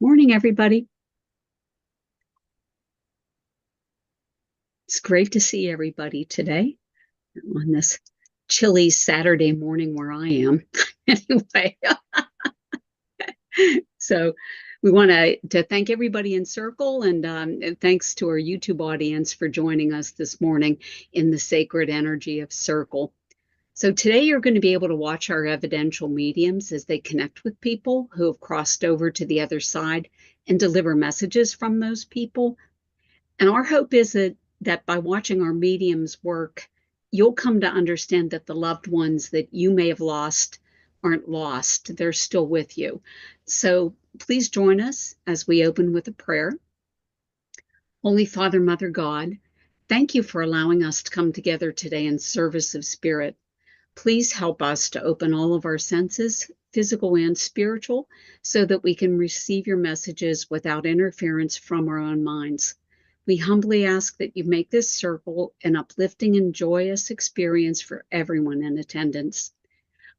Morning, everybody. It's great to see everybody today on this chilly Saturday morning where I am. Anyway, so we want to thank everybody in Circle and thanks to our YouTube audience for joining us this morning in the sacred energy of Circle. So today you're going to be able to watch our evidential mediums as they connect with people who have crossed over to the other side and deliver messages from those people. And our hope is that by watching our mediums work, you'll come to understand that the loved ones that you may have lost aren't lost. They're still with you. So please join us as we open with a prayer. Holy Father, Mother God, thank you for allowing us to come together today in service of spirit. Please help us to open all of our senses, physical and spiritual, so that we can receive your messages without interference from our own minds. We humbly ask that you make this circle an uplifting and joyous experience for everyone in attendance.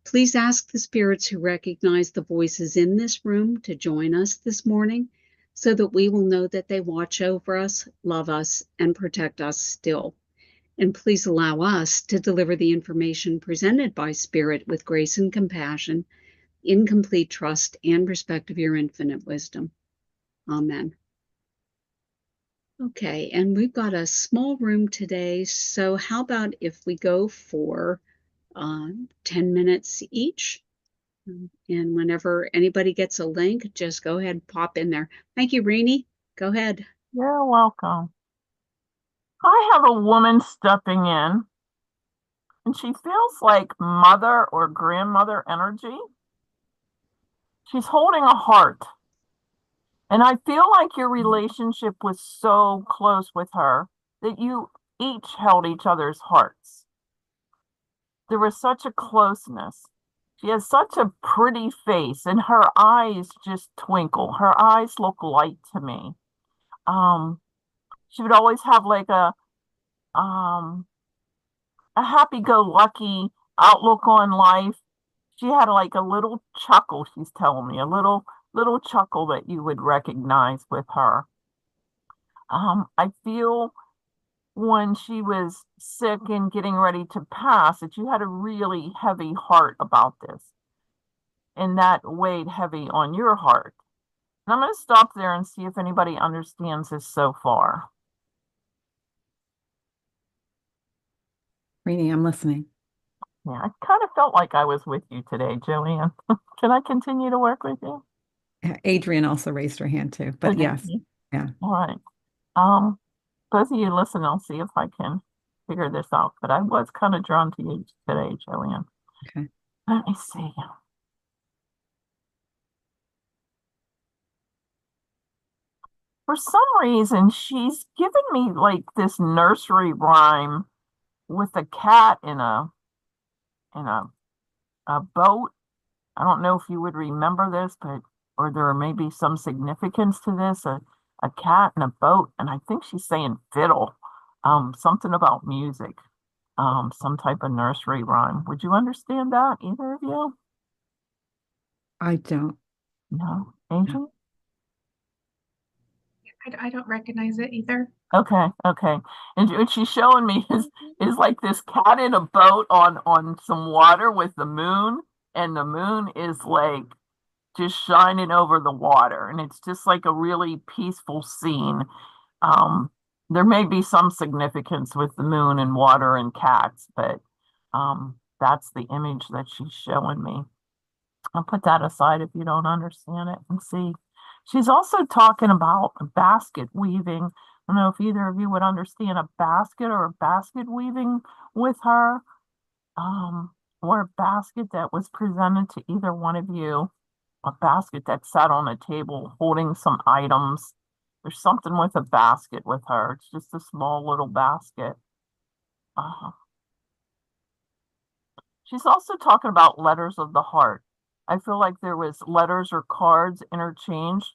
Please ask the spirits who recognize the voices in this room to join us this morning so that we will know that they watch over us, love us, and protect us still. And please allow us to deliver the information presented by Spirit with grace and compassion, in complete trust and respect of your infinite wisdom. Amen. Okay, and we've got a small room today, so how about if we go for 10 minutes each? And whenever anybody gets a link, just go ahead and pop in there. Thank you, Renee. Go ahead. You're welcome. I have a woman stepping in, and she feels like mother or grandmother energy. She's holding a heart. And I feel like your relationship was so close with her that you each held each other's hearts. There was such a closeness. She has such a pretty face, and her eyes just twinkle. Her eyes look light to me. She would always have like um a happy-go-lucky outlook on life. She had like a little chuckle, she's telling me, a little chuckle that you would recognize with her. I feel when she was sick and getting ready to pass that you had a really heavy heart about this, and that weighed heavy on your heart. And I'm going to stop there and see if anybody understands this so far. Rini, I'm listening. Yeah, I kind of felt like I was with you today, Joanne. Can I continue to work with you? Adrian also raised her hand too, but Okay. yes, yeah. All right. Both of you listen, I'll see if I can figure this out. But I was kind of drawn to you today, Joanne. Okay. Let me see. For some reason, she's given me like this nursery rhyme with a cat in a boat. I don't know if you would remember this, but or there may be some significance to this. A cat in a boat, and I think she's saying fiddle. Something about music. Some type of nursery rhyme. Would you understand that, either of you? I don't. No, No. Adrian? I don't recognize it either. Okay. And what she's showing me is like this cat in a boat on some water with the moon, and the moon is like just shining over the water, and it's just like a really peaceful scene. Um, there may be some significance with the moon and water and cats, but that's the image that she's showing me. I'll put that aside if you don't understand it and see. She's also talking about basket weaving. I don't know if either of you would understand a basket or a basket weaving with her, or a basket that was presented to either one of you, a basket that sat on a table holding some items. There's something with a basket with her. It's just a small little basket. Uh, she's also talking about letters of the heart. I feel like there was letters or cards interchanged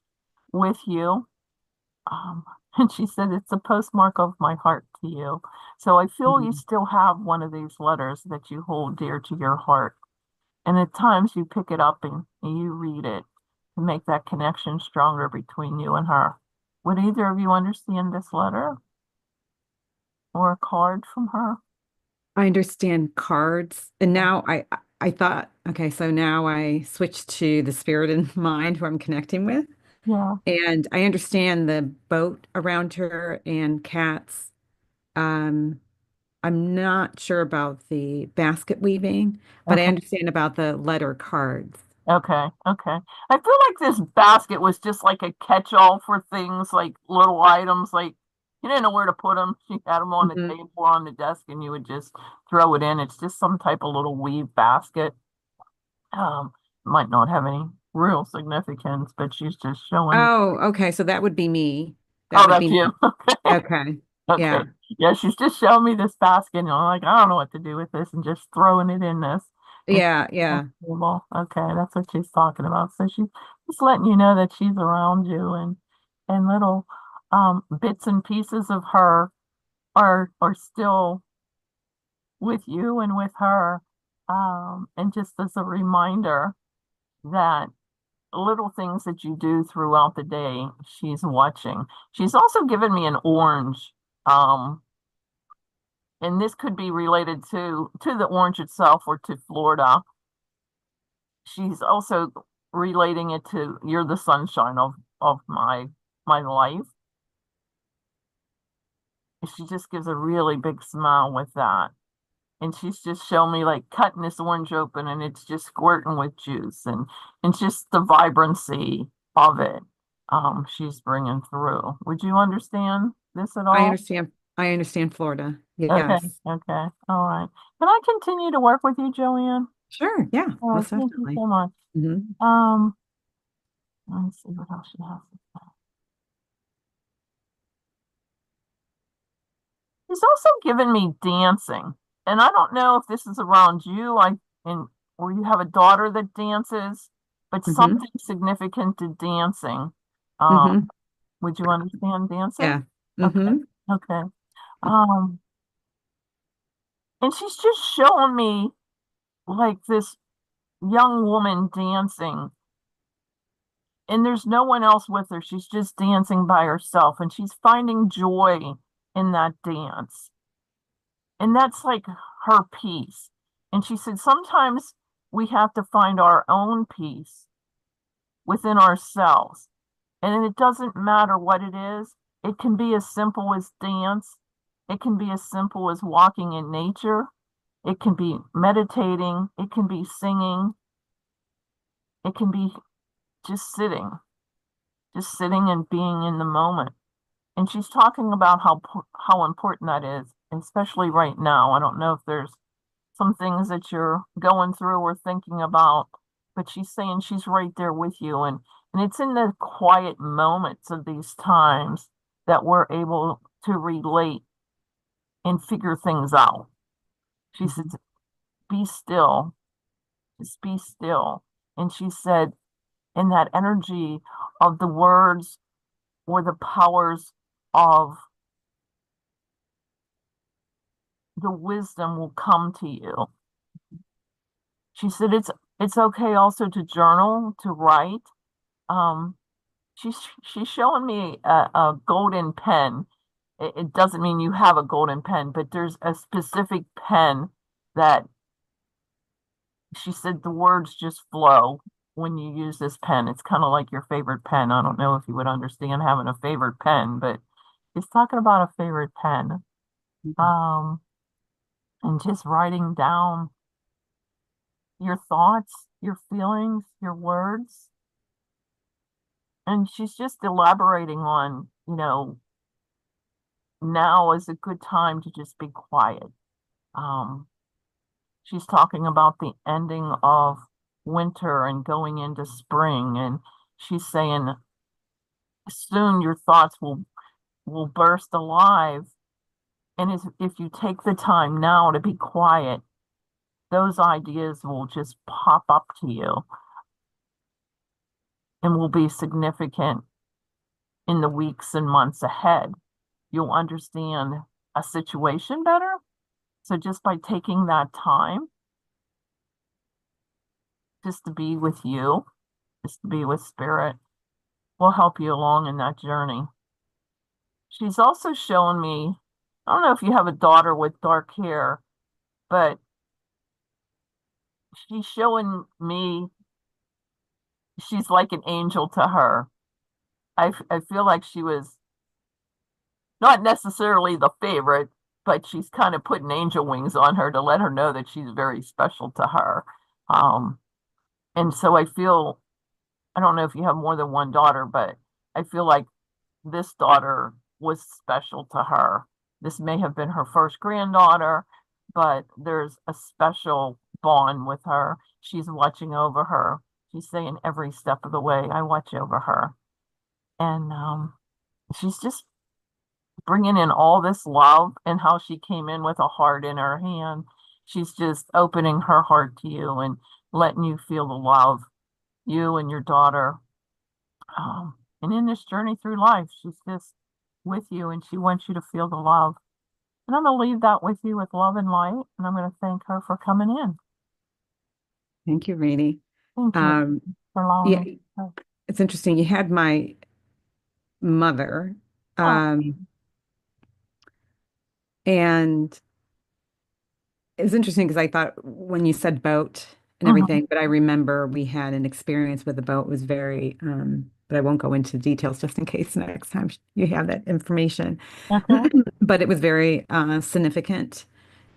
with you. Um, and she said, it's a postmark of my heart to you. So I feel you still have one of these letters that you hold dear to your heart. And at times you pick it up and you read it. to make that connection stronger between you and her. Would either of you understand this letter or a card from her? I understand cards. And now I thought, okay, so now I switched to the spirit and mind who I'm connecting with. Yeah. And I understand the boat around her and cats. Um, I'm not sure about the basket weaving, but I Okay. understand about the letter cards. Okay. Okay. I feel like this basket was just like a catch-all for things like little items, like you didn't know where to put them. She had them on the Mhm. table or on the desk, and you would just throw it in. It's just some type of little weave basket. Um, might not have any real significance, but she's just showing. Oh, okay. So that would be me. That Oh, would that's be you. me. Okay. Okay. Okay. Yeah. Yeah, she's just showing me this basket, and I'm like, I don't know what to do with this, and just throwing it in this. And Yeah. Yeah. okay, that's what she's talking about. So she's just letting you know that she's around you, and little bits and pieces of her are still with you and with her. And just as a reminder that little things that you do throughout the day, she's watching. She's also given me an orange. And this could be related to the orange itself or to Florida. She's also relating it to you're the sunshine of my life. She just gives a really big smile with that. And she's just showing me like cutting this orange open and it's just squirting with juice and just the vibrancy of it she's bringing through. Would you understand this at I all? understand. I understand Florida. Okay, Yes. okay, all right. Can I continue to work with you, Joanne? Sure. Yeah, Oh, most thank you definitely. so much. Hmm. Um, let me see what else she has to say. He's also given me dancing, and I don't know if this is around you, and or you have a daughter that dances, but Hmm. something significant to dancing. Um, Hmm. would you understand dancing? Yeah. Okay, Hmm. okay. Um, and she's just showing me like this young woman dancing, and there's no one else with her. She's just dancing by herself, and she's finding joy in that dance. And that's like her peace. And she said, sometimes we have to find our own peace within ourselves. And it doesn't matter what it is. It can be as simple as dance. It can be as simple as walking in nature. It can be meditating. It can be singing. It can be just sitting and being in the moment. And she's talking about how important that is, especially right now. I don't know if there's some things that you're going through or thinking about, but she's saying she's right there with you. And it's in the quiet moments of these times that we're able to relate and figure things out. She said, be still, just be still. And she said, in that energy of the words or the powers of the wisdom will come to you. She said it's okay also to journal, to write. Um, she's showing me a golden pen. It doesn't mean you have a golden pen, but there's a specific pen that she said the words just flow when you use this pen. It's kind of like your favorite pen. I don't know if you would understand having a favorite pen, but she's talking about a favorite pen. Um, and just writing down your thoughts, your feelings, your words. And she's just elaborating on, now is a good time to just be quiet. Um, she's talking about the ending of winter and going into spring, and she's saying soon your thoughts will burst alive. And if you take the time now to be quiet, those ideas will just pop up to you and will be significant in the weeks and months ahead. You'll understand a situation better. So just by taking that time just to be with you just to be with spirit will help you along in that journey. She's also showing me, I don't know if you have a daughter with dark hair, but she's showing me she's like an angel to her. I feel like she was not necessarily the favorite, but she's kind of putting angel wings on her to let her know that she's very special to her. Um, and so I feel, I don't know if you have more than one daughter, but I feel like this daughter was special to her. This may have been her first granddaughter, but there's a special bond with her. She's watching over her. She's saying every step of the way, I watch over her. And she's just bringing in all this love and how she came in with a heart in her hand. She's just opening her heart to you and letting you feel the love, you and your daughter. And in this journey through life, she's just with you and she wants you to feel the love. And I'm going to leave that with you with love and light. And I'm going to thank her for coming in. Thank you, Rainey. Thank you for Yeah, allowing me. it's interesting. You had my mother, Oh, and it's interesting because I thought when you said boat and mhm. everything, but I remember we had an experience with the boat was very, but I won't go into details just in case next time you have that information. Okay. But it was very significant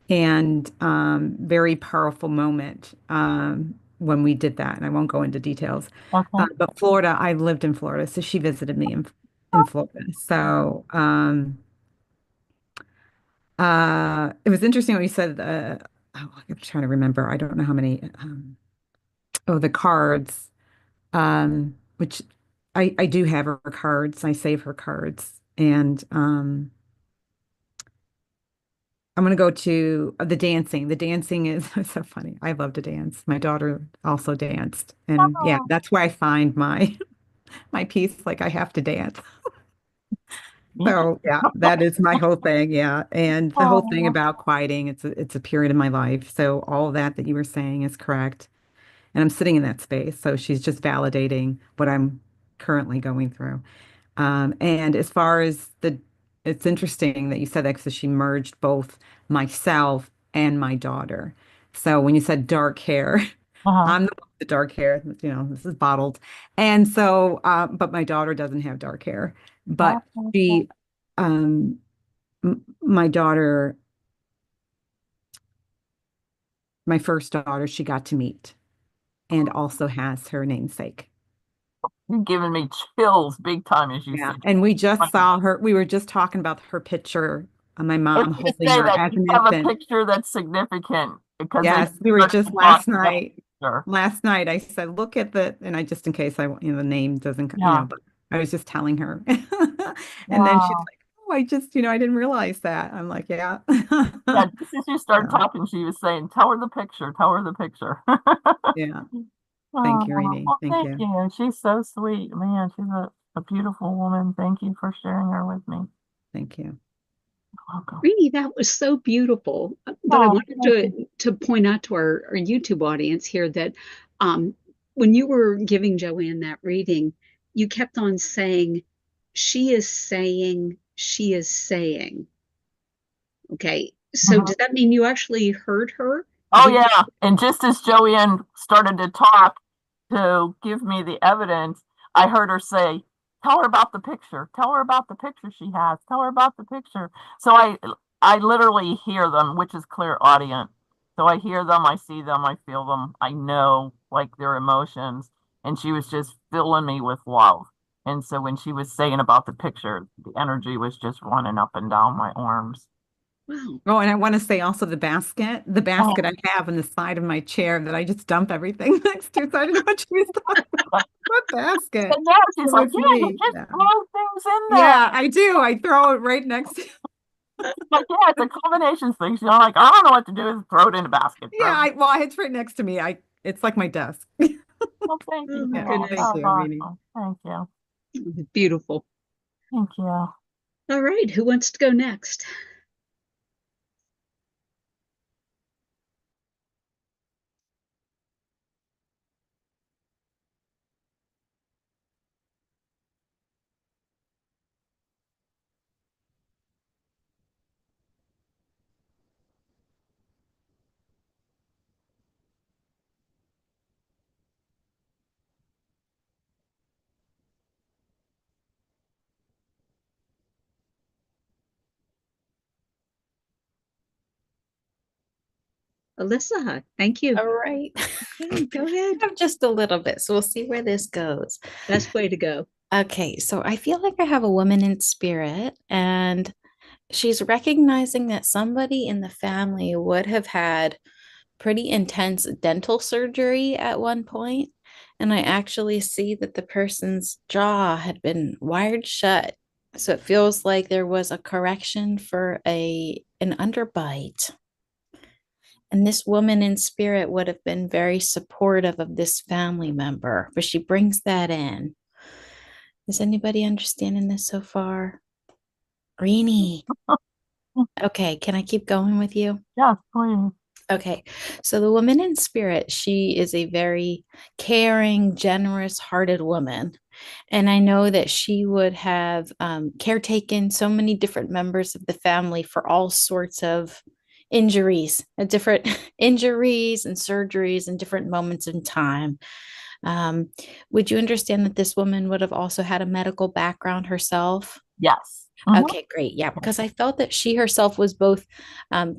and very powerful moment when we did that. And I won't go into details. Okay. But Florida, I lived in Florida, so she visited me in Florida. So it was interesting when you said, oh, I'm trying to remember. I don't know how many, the cards, which I do have her cards. I save her cards. And I'm going to go to the dancing. The dancing is so funny. I love to dance. My daughter also danced. And yeah, Oh, that's where I find my my peace. Like I have to dance. me too. So yeah, that is my whole thing. Yeah. And the whole thing Oh, about quieting, it's a period of my life. So all that you were saying is correct. And I'm sitting in that space. So she's just validating what I'm currently going through. And as far as it's interesting that you said that because she merged both myself and my daughter. So when you said dark hair, uh-huh. I'm the one with the dark hair, this is bottled. And so, but my daughter doesn't have dark hair. But Oh, she, um, my daughter, my first daughter, she got to meet and also has her namesake. you're giving me chills big time as you Yeah. said. And we just saw her, we were just talking about her picture, my I was mom going to holding say her that as you an have a infant. picture that's significant because as Yes, you we were started just to talk about her. last night I said, look at the, and I just in case the name doesn't, Yeah. but I was just telling her. And then she's Wow. like, oh, I just, I didn't realize that. I'm like, yeah. Yeah, just as you started So, talking, she was saying, tell her the picture, tell her the picture. yeah. Thank you, Oh, Rainey. well, Thank thank you. you. She's so sweet. Man, she's a beautiful woman. Thank you for sharing her with me. Thank you. Welcome. Really, that was so beautiful. But I Oh, wanted thank you. to point out to our YouTube audience here that um, when you were giving Joanne that reading, you kept on saying, she is saying, she is saying. Okay. So Mhm. does that mean you actually heard her? Oh, Did you? yeah. And just as Joanne started to talk to give me the evidence, I heard her say, tell her about the picture. Tell her about the picture she has. Tell her about the picture. So I literally hear them, which is clairaudient. So I hear them, I see them, I feel them, I know like their emotions. And she was just filling me with love. And so when she was saying about the picture, the energy was just running up and down my arms. Wow. Oh, and I want to say also the basket Oh, I have on the side of my chair that I just dump everything next to. So I didn't know what she was talking about. What basket? and now she's It like, was yeah, you me. just Yeah. throw things in there. Yeah, I do. I throw it right next to, Like, yeah, it's a combination thing. So I'm like, I don't know what to do. Is throw it in a basket. yeah, Throw it. well, it's right next to me. It's like my desk. Well, thank Oh you. my Yeah, Oh, thank goodness. that's you, Rini. awesome. Thank you. Beautiful. Thank you. All right. Who wants to go next? Alyssa, thank you. All right. Okay, go ahead. I have just a little bit, so we'll see where this goes. Best way to go. Okay, so I feel like I have a woman in spirit, and she's recognizing that somebody in the family would have had pretty intense dental surgery at one point. And I actually see that the person's jaw had been wired shut. So it feels like there was a correction for an underbite. And this woman in spirit would have been very supportive of this family member, but she brings that in. Is anybody understanding this so far? Rini. Okay, can I keep going with you? Yes, please. Okay, so the woman in spirit, she is a very caring, generous hearted woman. And I know that she would have caretaken so many different members of the family for all sorts of injuries, different injuries and surgeries and different moments in time. Would you understand that this woman would have also had a medical background herself? Yes. Okay, great. Yeah, because I felt that she herself was both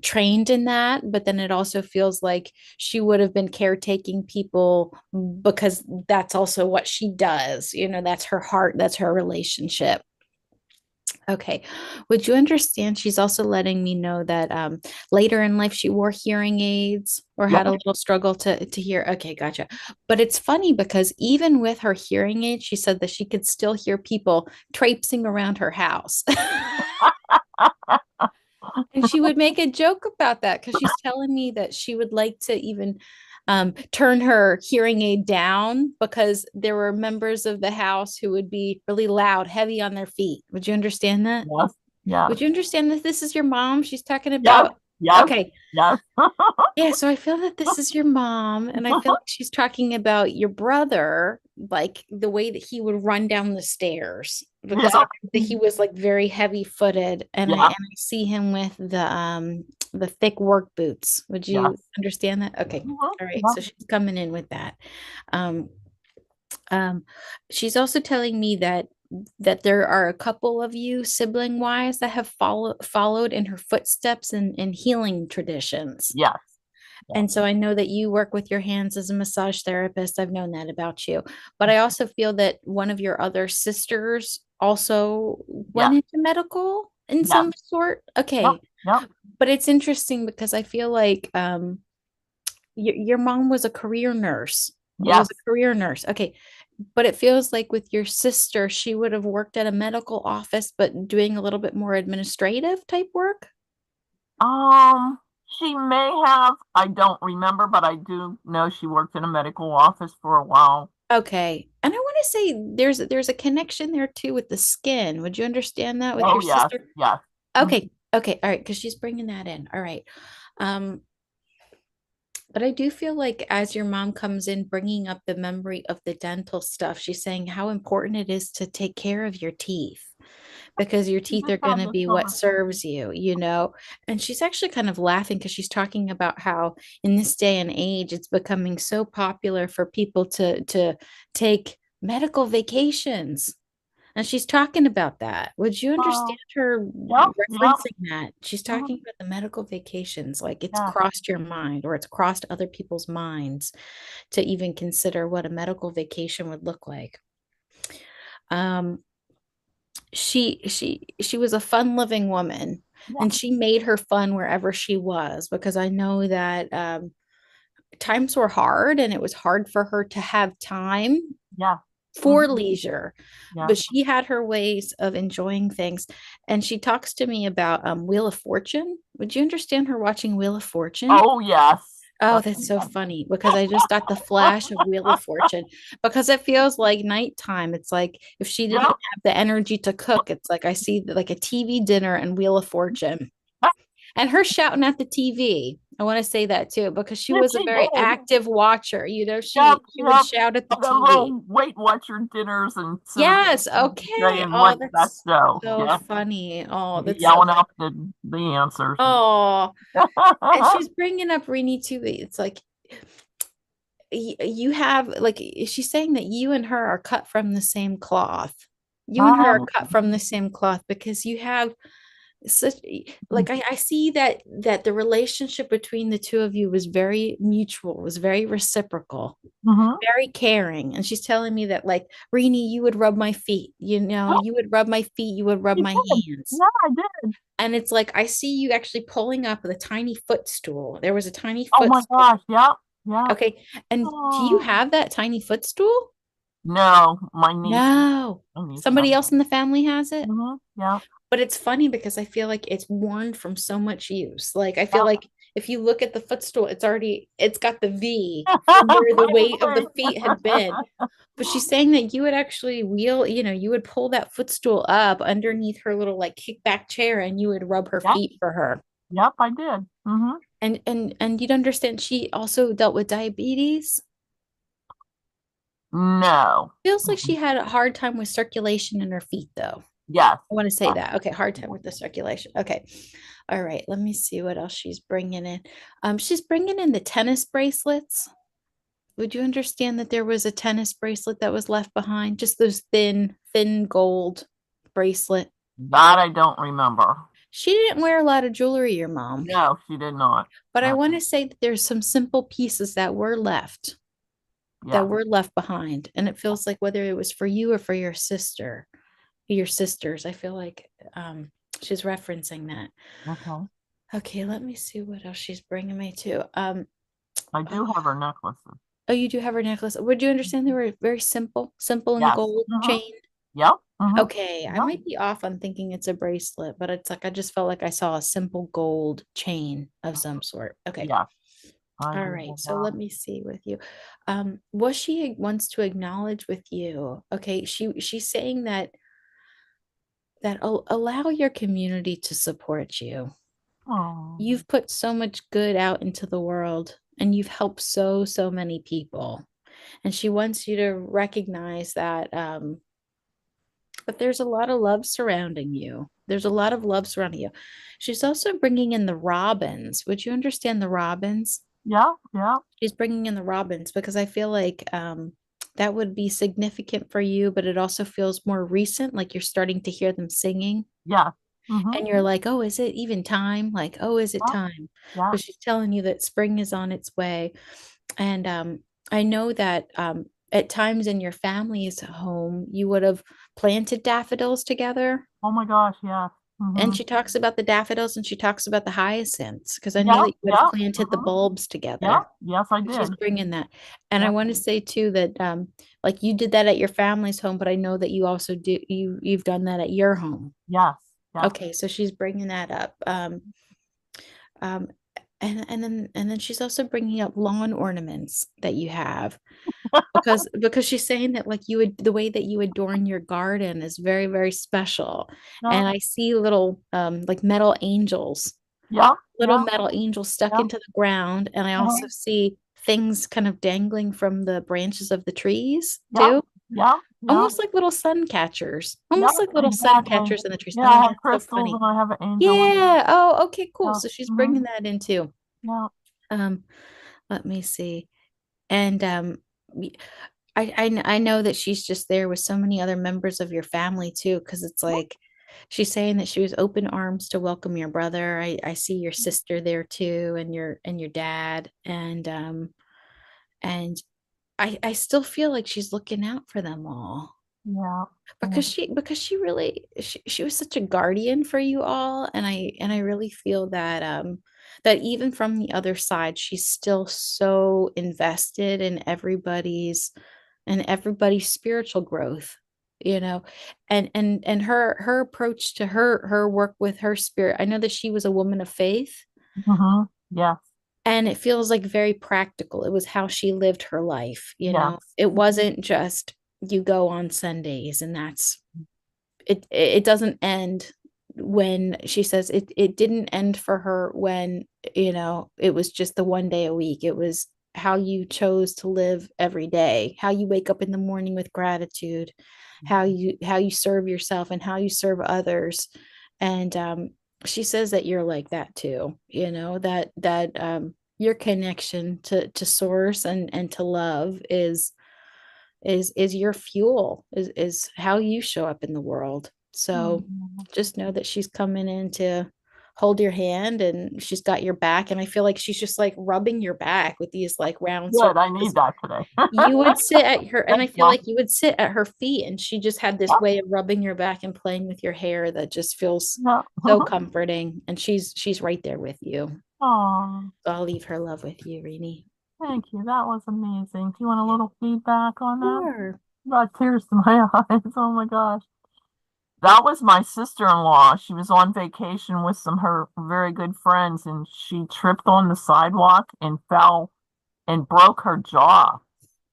trained in that, but then it also feels like she would have been caretaking people because that's also what she does. That's her heart, that's her relationship. Okay. Would you understand? She's also letting me know that later in life she wore hearing aids or had a Yep. little struggle to hear. Okay, gotcha. But it's funny because even with her hearing aids, she said that she could still hear people traipsing around her house. And she would make a joke about that because she's telling me that she would like to even turn her hearing aid down because there were members of the house who would be really loud, heavy on their feet. Would you understand that? Yes. Yes. Would you understand that this is your mom she's talking Yes. about? Yes. Okay. Yes. Yeah, so I feel that this is your mom, and I feel like she's talking about your brother, like the way that he would run down the stairs because I Yeah. think that he was like very heavy-footed, and Yeah. I see him with the thick work boots. Would you Yes. understand that? Okay. Mhm. All right. Yeah. So she's coming in with that. Um, she's also telling me that there are a couple of you sibling wise that have followed in her footsteps in healing traditions. Yes. And so I know that you work with your hands as a massage therapist. I've known that about you. But I also feel that one of your other sisters also went Yes. into medical in Yes. some sort. Yep. Okay. Yep. But it's interesting because I feel like your mom was a career nurse. Was Yes. a career nurse. Okay. But it feels like with your sister, she would have worked at a medical office, but doing a little bit more administrative type work. She may have. I don't remember, but I do know she worked in a medical office for a while. Okay. And I want to say there's a connection there too with the skin. Would you understand that with Oh, your yes. sister? Yes. Okay. Okay. All right. Because she's bringing that in. All right. Um, but I do feel like as your mom comes in, bringing up the memory of the dental stuff, she's saying how important it is to take care of your teeth because your She teeth just are going had to this be what over. serves you. And she's actually kind of laughing because she's talking about how in this day and age, it's becoming so popular for people to take medical vacations. And she's talking about that. Would you Oh, understand her yep. Yep. referencing that? She's Mhm. talking about the medical vacations, like it's Yeah. crossed your mind or it's crossed other people's minds to even consider what a medical vacation would look like. Um, she was a fun-loving woman, Yeah. and she made her fun wherever she was because I know that times were hard and it was hard for her to have time Yeah. for Mhm. leisure, Yeah. but she had her ways of enjoying things. And she talks to me about Wheel of Fortune. Would you understand her watching Wheel of Fortune? Oh, yes. Oh, that's so funny because I just got the flash of Wheel of Fortune because it feels like nighttime. It's like if she didn't Yep. have the energy to cook, it's like I see like a TV dinner and Wheel of Fortune and her shouting at the TV. I want to say that too because she Yes, was a she very did. active watcher. Yep. She would Yep. shout at the A TV. little Weight Watcher dinners and sit around Yes, okay. and Oh, watch that that's show. so Yeah. funny. Oh, that's so Yelling funny. out the answers. Oh, and she's bringing up Rini too. It's like you have like she's saying that you and her are cut from the same cloth. You and her are Um, cut from the same cloth because you have such like I see that the relationship between the two of you was very mutual, was very reciprocal, Mm-hmm. very caring. And she's telling me that, like, Rini, you would rub my feet, you would rub my feet, you would rub I my did. hands. Yeah, I did. And it's like I see you actually pulling up with a tiny footstool. There was a tiny Oh my footstool. gosh. Yeah. Yeah. Okay. And do you Oh. have that tiny footstool? No, my niece. No. My niece has Somebody else it. in the family has it? Yeah. But it's funny because I feel like it's worn from so much use. Like I feel Yeah. like if you look at the footstool, it's got the V from where the weight of the feet had been. But she's saying that you would actually wheel, you would pull that footstool up underneath her little like kickback chair and you would rub her Yep. feet for her. Yep, I did. And you'd understand she also dealt with diabetes. No. Feels like she had a hard time with circulation in her feet though. Yes. I want to say that. Okay, hard time with the circulation. Okay. All right, let me see what else she's bringing in. She's bringing in the tennis bracelets. Would you understand that there was a tennis bracelet that was left behind? Just those thin gold bracelet. That I don't remember. She didn't wear a lot of jewelry, your mom. No, she did not. But I want to say that there's some simple pieces that were left, Yeah. behind. And it feels like whether it was for you or for your sisters, I feel like she's referencing that. Okay. Okay, let me see what else she's bringing me to. I do have her necklaces. Oh, you do have her necklace. Would you understand they were very simple in Yes. gold chain? Yep. Okay, I Yep. might be off on thinking it's a bracelet, but it's like I just felt like I saw a simple gold chain of some sort. Okay. Yeah. All right. So let me see with you. What she wants to acknowledge with you. Okay, she's saying that allow your community to support you. Oh. You've put so much good out into the world and you've helped so many people. And she wants you to recognize that but there's a lot of love surrounding you. There's a lot of love surrounding you. She's also bringing in the robins. Would you understand the robins? Yeah. Yeah. She's bringing in the robins because I feel like that would be significant for you, but it also feels more recent, like you're starting to hear them singing. Yeah. And you're like, oh, is it even time? Like, oh, is it Yeah. time? Yeah. But she's telling you that spring is on its way. And I know that at times in your family's home, you would have planted daffodils together. Oh my gosh. Yeah. And she talks about the daffodils and she talks about the hyacinths because I know Yeah. that you would have Yeah. planted the bulbs Yeah. together. Yes, I She's did. bringing that. And I Yeah. want to say too that like you did that at your family's home, but I know that you also you've done that at your home. Yes. Yeah. Okay, so she's bringing that up. Um, and then she's also bringing up lawn ornaments that you have because she's saying that like you would the way that you adorn your garden is very special. Yeah. And I see little like metal angels, Yeah. little Yeah. metal angels stuck Yeah. into the ground, and I also see things kind of dangling from the branches of the trees Yeah. too. Yeah. Yeah. Almost like little sun catchers. Almost Yeah, like little sun exactly. catchers in the trees. Yeah, Oh, I have that's so crystals funny. and I have an angel. Yeah. Oh, okay, cool. Yeah. So she's bringing that in too. Yeah. Let me see. And I know that she's just there with so many other members of your family too, because it's like she's saying that she was open arms to welcome your brother. I see your sister there too, and your dad, and I still feel like she's looking out for them all. Yeah. Because she really she was such a guardian for you all, and I really feel that that even from the other side she's still so invested in everybody's spiritual growth, and her approach to her work with her spirit. I know that she was a woman of faith, Yes. and it feels like very practical. It was how she lived her life, Yes. it wasn't just you go on Sundays and that's it doesn't end when she says it didn't end for her when it was just the one day a week. It was how you chose to live every day, how you wake up in the morning with gratitude, how you serve yourself and how you serve others. And she says that you're like that too, that your connection to source and to love is your fuel, is how you show up in the world. So just know that she's coming in to hold your hand, and she's got your back. And I feel like she's just like rubbing your back with these like round Good, I circles. need that today. You would sit at her, and I Thanks, feel Mom. like you would sit at her feet, and she just had this Yeah. way of rubbing your back and playing with your hair that just feels Yeah. so comforting. And she's right there with you. Oh, So I'll leave her love with you, Rini. thank you. That was amazing. Do you want a little feedback on that? Sure. Brought tears to my eyes. Oh my gosh. That was my sister-in-law. She was on vacation with some her very good friends, and she tripped on the sidewalk and fell and broke her jaw.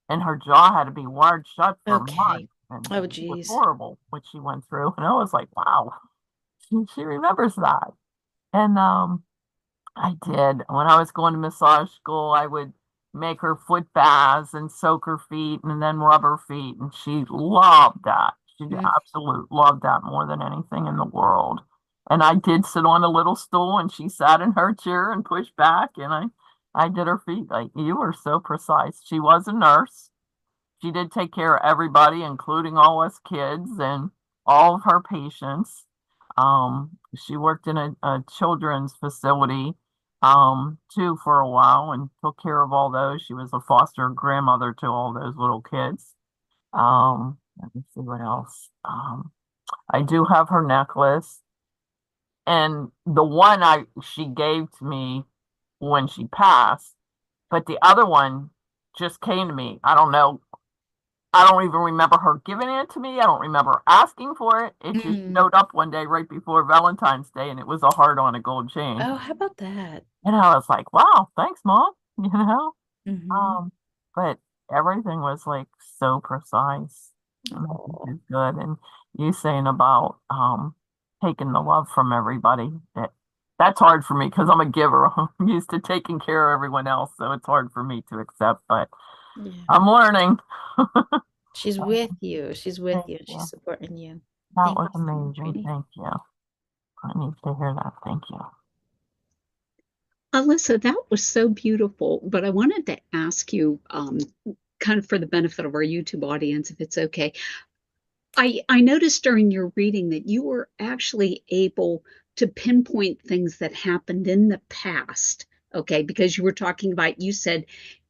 And her jaw had to be wired shut for Okay. months. And Oh, it was geez. horrible what she went through. And I was like, wow, she remembers that. And I did. When I was going to massage school, I would make her foot baths and soak her feet and then rub her feet. And she loved that. She absolutely loved that more than anything in the world. And I did sit on a little stool and she sat in her chair and pushed back and I did her feet. Like, you were so precise. She was a nurse. She did take care of everybody, including all us kids and all of her patients. She worked in a children's facility too for a while and took care of all those. She was a foster grandmother to all those little kids. Let me see what else. I do have her necklace, and the one she gave to me when she passed, but the other one just came to me. I don't know. I don't even remember her giving it to me. I don't remember asking for it. It just showed up one day right before Valentine's Day, and it was a heart on a gold chain. Oh, how about that? And I was like, wow, thanks, Mom. You know? Mhm. But everything was like so precise. And I think Oh, it's good. And you saying about taking the love from everybody, that's hard for me because I'm a giver. I'm used to taking care of everyone else, so it's hard for me to accept, but yeah. I'm learning. She's with you. She's with Thank you. She's you. supporting you. That Thank was you so much, amazing. Rini. Thank you. I need to hear that. Thank you. Alyssa, that was so beautiful, but I wanted to ask you, kind of for the benefit of our YouTube audience, if it's okay. I noticed during your reading that you were actually able to pinpoint things that happened in the past, okay? Because you were talking about, you said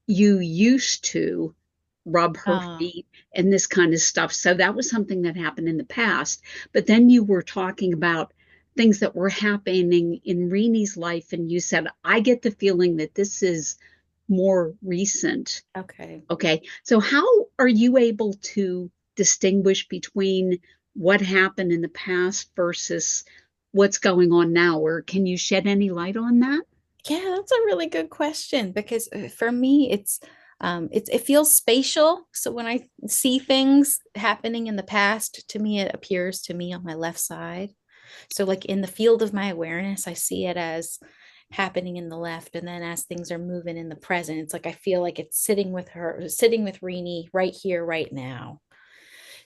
you used to rub her feet and this kind of stuff. So that was something that happened in the past. But then you were talking about things that were happening in Reni's life, and you said, I get the feeling that this is more recent. Okay. Okay. So how are you able to distinguish between what happened in the past versus what's going on now? Or can you shed any light on that? Yeah, that's a really good question because for me, it feels spatial. So when I see things happening in the past, to me, it appears to me on my left side. So like in the field of my awareness, I see it as happening in the left, and then as things are moving in the present, it's like I feel like it's sitting with her, sitting with Rini right here, right now.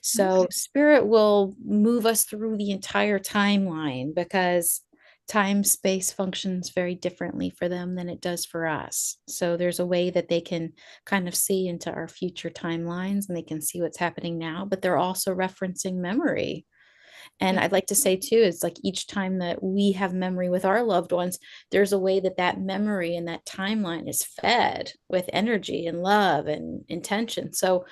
So spirit will move us through the entire timeline because time space functions very differently for them than it does for us. So there's a way that they can kind of see into our future timelines and they can see what's happening now, but they're also referencing memory. And I'd like to say too, it's like each time that we have memory with our loved ones, there's a way that that memory and that timeline is fed with energy and love and intention. So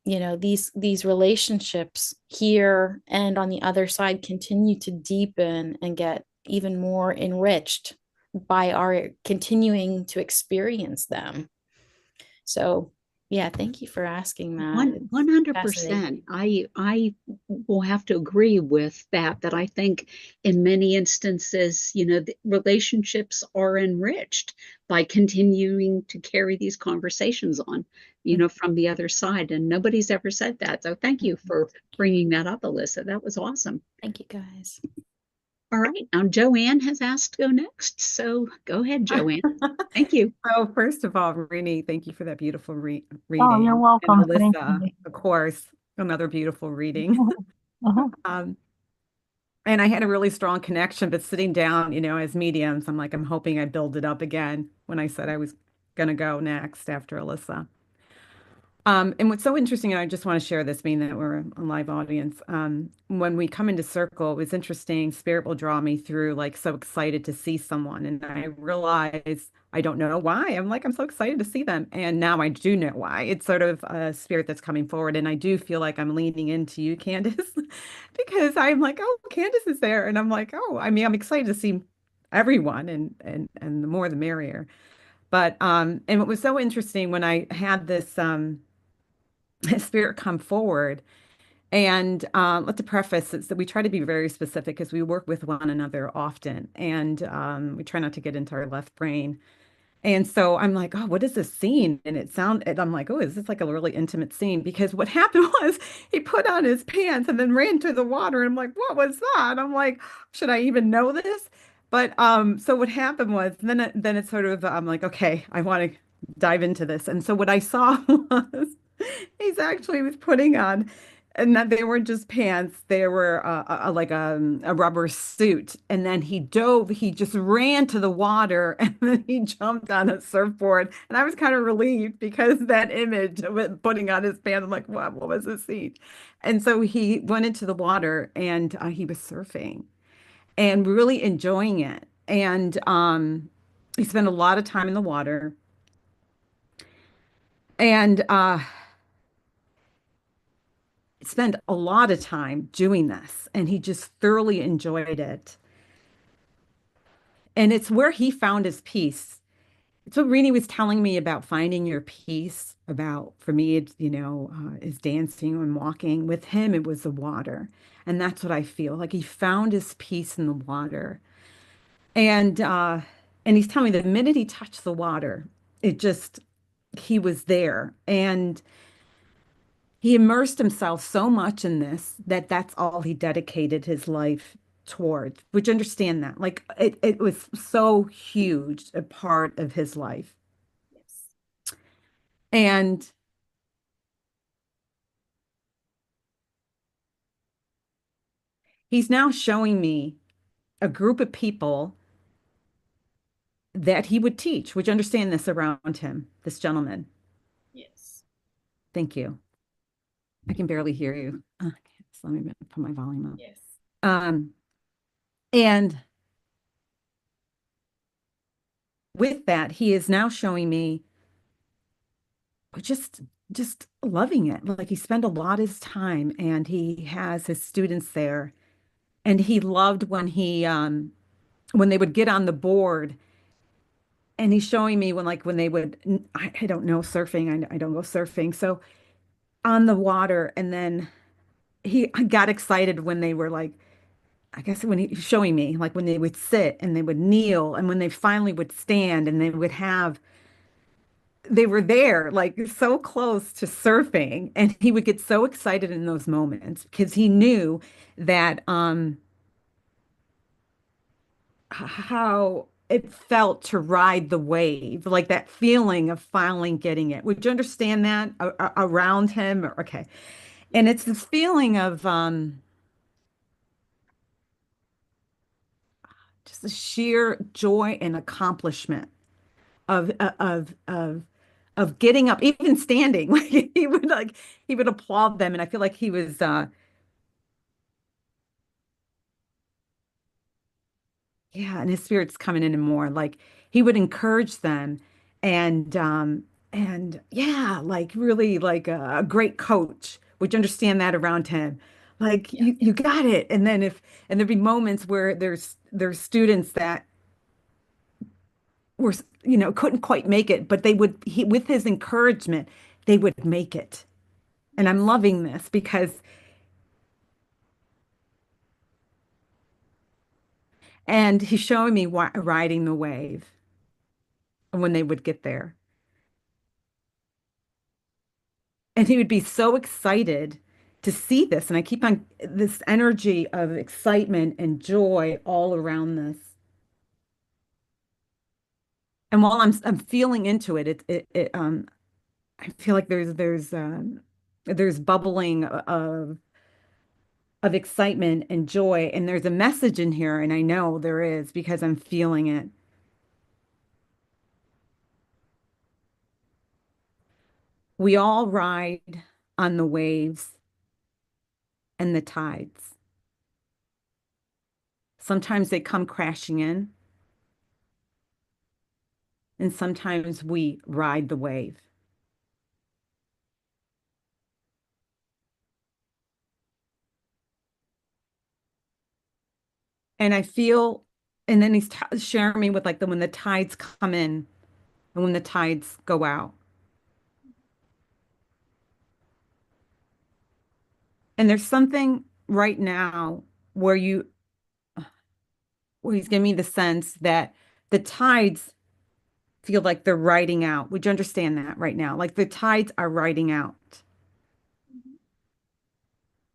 these relationships here and on the other side continue to deepen and get even more enriched by our continuing to experience them. So yeah, thank you for asking that. It's 100%. fascinating. I will have to agree with that, that I think in many instances, the relationships are enriched by continuing to carry these conversations on, from the other side. And nobody's ever said that. So thank you for bringing that up, Alyssa. That was awesome. Thank you, guys. All right. Now, Joanne has asked to go next. So go ahead, Joanne. Thank you. Oh, first of all, Rini, thank you for that beautiful reading. Oh, you're And welcome. Thank Melissa, you. of course, another beautiful reading. Mhm. And I had a really strong connection, but sitting down, as mediums, I'm hoping I build it up again when I said I was going to go next after Alyssa. And what's so interesting, and I just want to share this, being that we're a live audience. When we come into circle, it was interesting. Spirit will draw me through, like, so excited to see someone, and I realize I don't know why. I'm like, I'm so excited to see them, and now I do know why. It's sort of a spirit that's coming forward, and I do feel like I'm leaning into you, Candace, because I'm like, oh, Candace is there, and I'm like, oh, I mean, I'm excited to see everyone, and the more the merrier. But and what was so interesting when I had this spirit come forward. And let the preface is that we try to be very specific because we work with one another often, and we try not to get into our left brain. And so I'm like, oh, what is this scene? And I'm like, oh, is this like a really intimate scene? Because what happened was he put on his pants and then ran to the water. And I'm like, what was that? I'm like, should I even know this? But so what happened was then it's sort of I'm like, okay, I want to dive into this. And so what I saw was he was putting on, and that they weren't just pants, they were like a rubber suit. And then he just ran to the water and then he jumped on a surfboard. And I was kind of relieved because that image of it putting on his pants, I'm like, what was this scene? And so he went into the water and he was surfing and really enjoying it. And he spent a lot of time in the water. And spent a lot of time doing this, and he just thoroughly enjoyed it. And it's where he found his peace. It's what Rini was telling me about finding your peace. About, for me, it's, is dancing and walking. With him, it was the water. And that's what I feel like he found his peace in the water. And he's telling me the minute he touched the water, it just, he was there. And he immersed himself so much in this that that's all he dedicated his life toward. Would you understand that? Like it was so huge a part of his life. Yes. And he's now showing me a group of people that he would teach. Would you understand this around him, this gentleman? Yes. Thank you. I can barely hear you. Okay, so let me put my volume up. Yes. And with that, he is now showing me just just loving it. Like he spent a lot of his time and he has his students there. And he loved when they would get on the board and he's showing me when they would I don't know surfing. I don't go surfing. So on the water, and then he got excited when they were like, I guess when he's showing me like when they would sit and they would kneel and when they finally would stand and they were there, like so close to surfing, and he would get so excited in those moments because he knew that how it felt to ride the wave, like that feeling of finally getting it. Would you understand that around him? Okay. And it's this feeling of just the sheer joy and accomplishment of getting up, even standing. Like he would applaud them, and I feel like he was yeah, and his spirit's coming in and more. Like he would encourage them, and yeah, like really like a great coach. Would you understand that around him? Like Yeah. you got it. And there'd be moments where there's students that were couldn't quite make it, but with his encouragement, they would make it. And I'm Yes. loving this because and he's showing me riding the wave when they would get there. And he would be so excited to see this. And I keep on this energy of excitement and joy all around this. And while I'm feeling into it, I feel like there's bubbling of excitement and joy. And there's a message in here, and I know there is because I'm feeling it. we all ride on the waves and the tides. Sometimes they come crashing in, and sometimes we ride the wave. And I feel, and then he's sharing me with like when the tides come in and when the tides go out. And there's something right now where where he's giving me the sense that the tides feel like they're riding out. Would you understand that right now? Like the tides are riding out,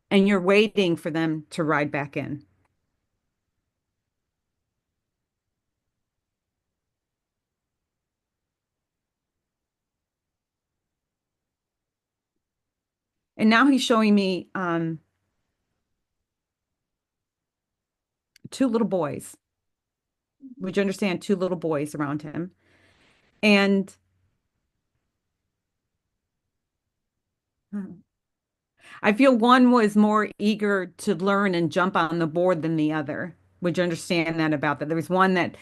and you're waiting for them to ride back in. And now he's showing me two little boys. Would you understand? Two little boys around him. And I feel one was more eager to learn and jump on the board than the other. Would you understand that about that? There was one that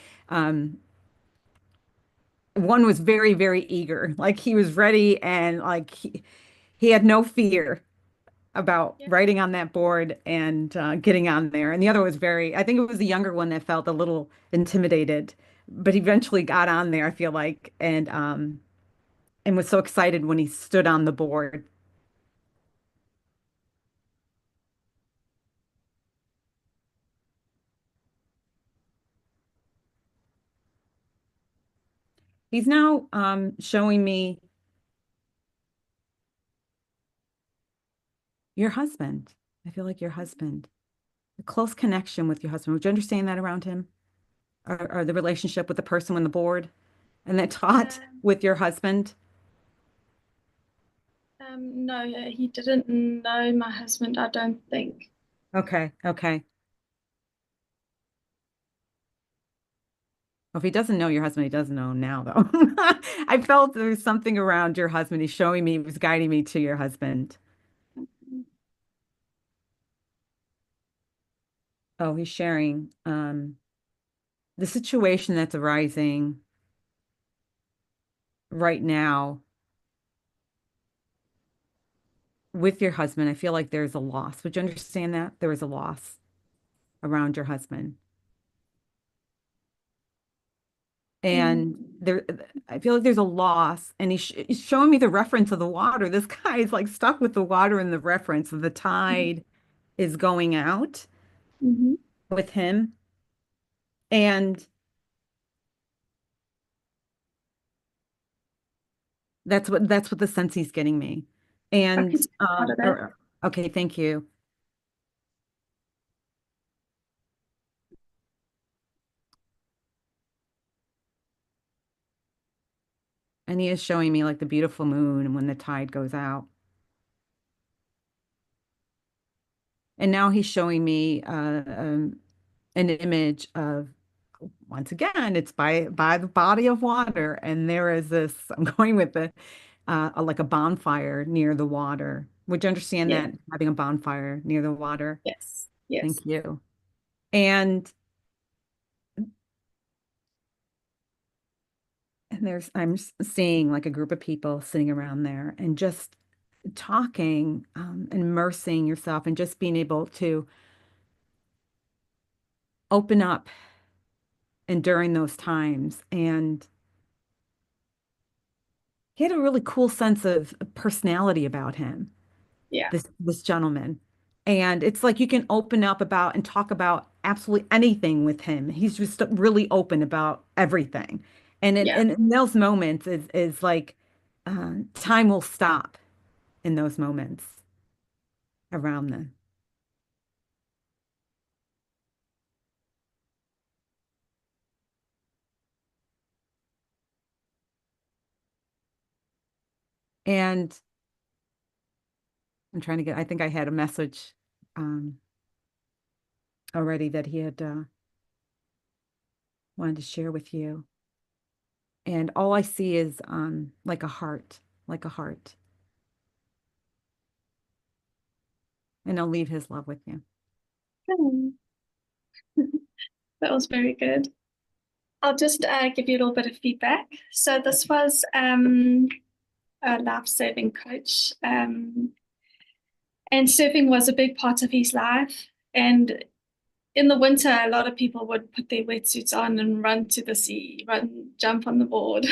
one was very, very eager. Like he was ready and like he had no fear about Yeah. writing on that board and getting on there. And the other was very, I think it was the younger one that felt a little intimidated, but eventually got on there, I feel like, and was so excited when he stood on the board. He's now showing me your husband. I feel like your husband, a close connection with your husband. Would you understand that around him? Or the relationship with the person on the board and that taught Um, with your husband? no, he didn't know my husband, I don't think. Okay, okay. Well, if he doesn't know your husband, he doesn't know him now, though. I felt there was something around your husband. He's showing me, he was guiding me to your husband. Oh, he's sharing the situation that's arising right now with your husband. I feel like there's a loss. Would you understand that? There is a loss around your husband. And Mm, there, I feel like there's a loss, and he's showing me the reference of the water. This guy is like stuck with the water and the reference of the tide is going out mhm. with him. And that's what the sense he's getting me. I And can see part of it. okay, thank you. And he is showing me like the beautiful moon when the tide goes out. And now he's showing me an image of, once again, it's by the body of water, and there is this. I'm going with the like a bonfire near the water. Would you understand Yeah, that having a bonfire near the water? yes, yes. Thank you. And I'm seeing like a group of people sitting around there and just talking, immersing yourself and just being able to open up and during those times. And he had a really cool sense of personality about him, Yeah, this gentleman. And it's like you can open up about and talk about absolutely anything with him. He's just really open about everything. And yeah. in those moments is like time will stop in those moments around them. And I'm trying to get, I think I had a message um, already that he had wanted to share with you. And all I see is like a heart, like a heart. and he'll leave his love with you. That was very good. I'll just give you a little bit of feedback. So this was a life-saving coach, and surfing was a big part of his life. And in the winter, a lot of people would put their wetsuits on and run to the sea, jump on the board.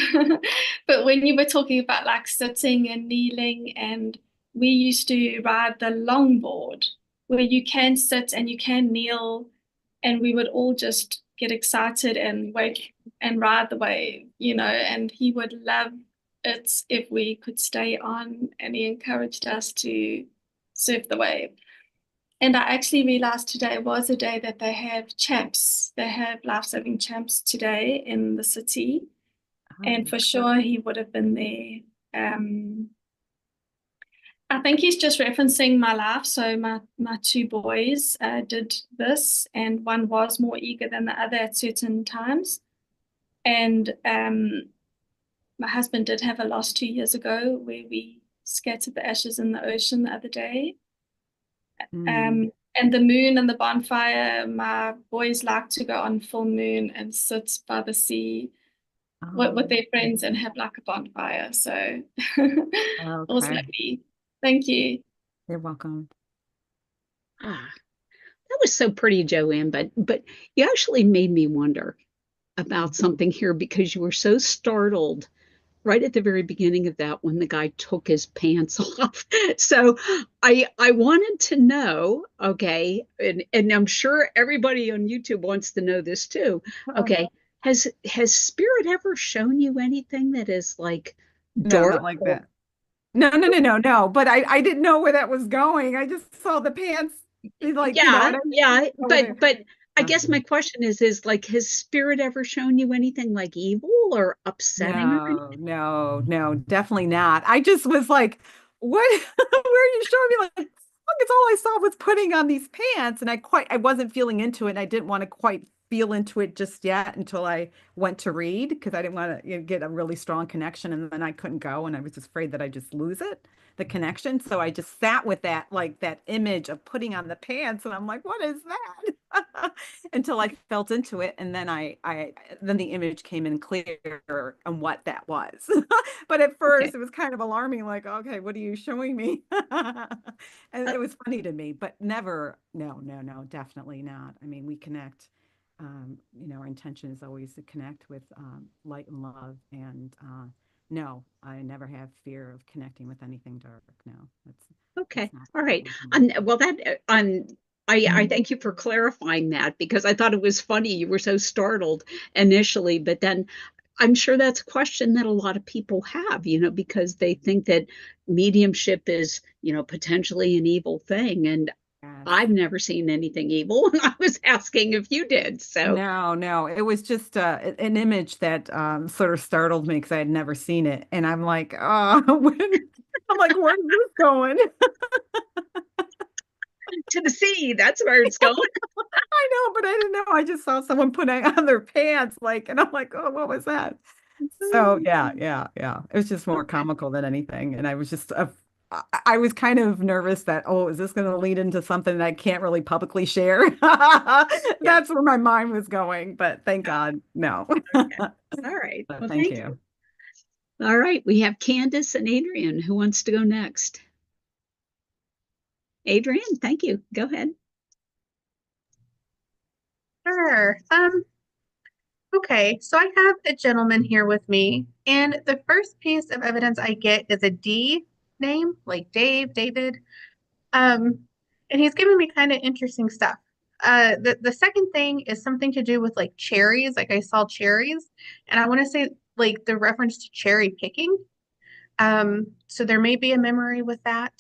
But when you were talking about like sitting and kneeling, and we used to ride the longboard where you can sit and you can kneel, and we would all just get excited and wake and ride the wave, and he would love it if we could stay on, and he encouraged us to surf the wave. And I actually realized today was a day that they have champs. They have life-saving champs today in the city. And for sure, he would have been there. I think he's just referencing my life. So my two boys did this, and one was more eager than the other at certain times. And my husband did have a loss 2 years ago where we scattered the ashes in the ocean the other day. And the moon and the bonfire, my boys like to go on full moon and sit by the sea with their friends and have like a bonfire. So it was lovely. Thank you. You're welcome. That was so pretty, Joanne, but you actually made me wonder about something here, because you were so startled right at the very beginning of that when the guy took his pants off. So I wanted to know, okay, and I'm sure everybody on YouTube wants to know this too. Okay, has Spirit ever shown you anything that is like No, not like that. No. But I didn't know where that was going. I just saw the pants. Like, yeah, but I guess my question is like, has Spirit ever shown you anything like evil or upsetting or anything? No, definitely not. I just was like, what? Where are you showing me? Like, it's all I saw was putting on these pants, and I wasn't feeling into it. And I didn't want to quite feel into it just yet until I went to read, because I didn't want to get a really strong connection, and then I couldn't go, and I was just afraid that I just lose the connection. So I just sat with that, like that image of putting on the pants, and I'm like, what is that? Until I felt into it, and then then the image came in clear on what that was. But at first it was kind of alarming, like, okay, what are you showing me? And it was funny to me, but never, no, definitely not. I mean, we connect. Our intention is always to connect with light and love, and no, I never have fear of connecting with anything dark. No, okay. All right. Well, I thank you for clarifying that, because I thought it was funny. You were so startled initially, but then I'm sure that's a question that a lot of people have, because they think that mediumship is, potentially an evil thing. And I've never seen anything evil. I was asking if you did. So no, it was just an image that sort of startled me, because I had never seen it, and I'm like, oh, I'm like, where's this going? To the sea, that's where it's going. I know, but I didn't know. I just saw someone putting on their pants, like, and I'm like, oh, what was that? So yeah. It was just more comical than anything, and I was just I was kind of nervous that, oh, is this going to lead into something that I can't really publicly share? That's where my mind was going, but thank God, no. Okay. All right. Well, thank you. All right. We have Candace and Adrian. Who wants to go next? Adrian, thank you. Go ahead. Sure. Okay, so I have a gentleman here with me, and the first piece of evidence I get is a D name, like Dave, David. And he's giving me kind of interesting stuff. The second thing is something to do with like cherries, like I saw cherries, and I want to say like the reference to cherry picking. So there may be a memory with that.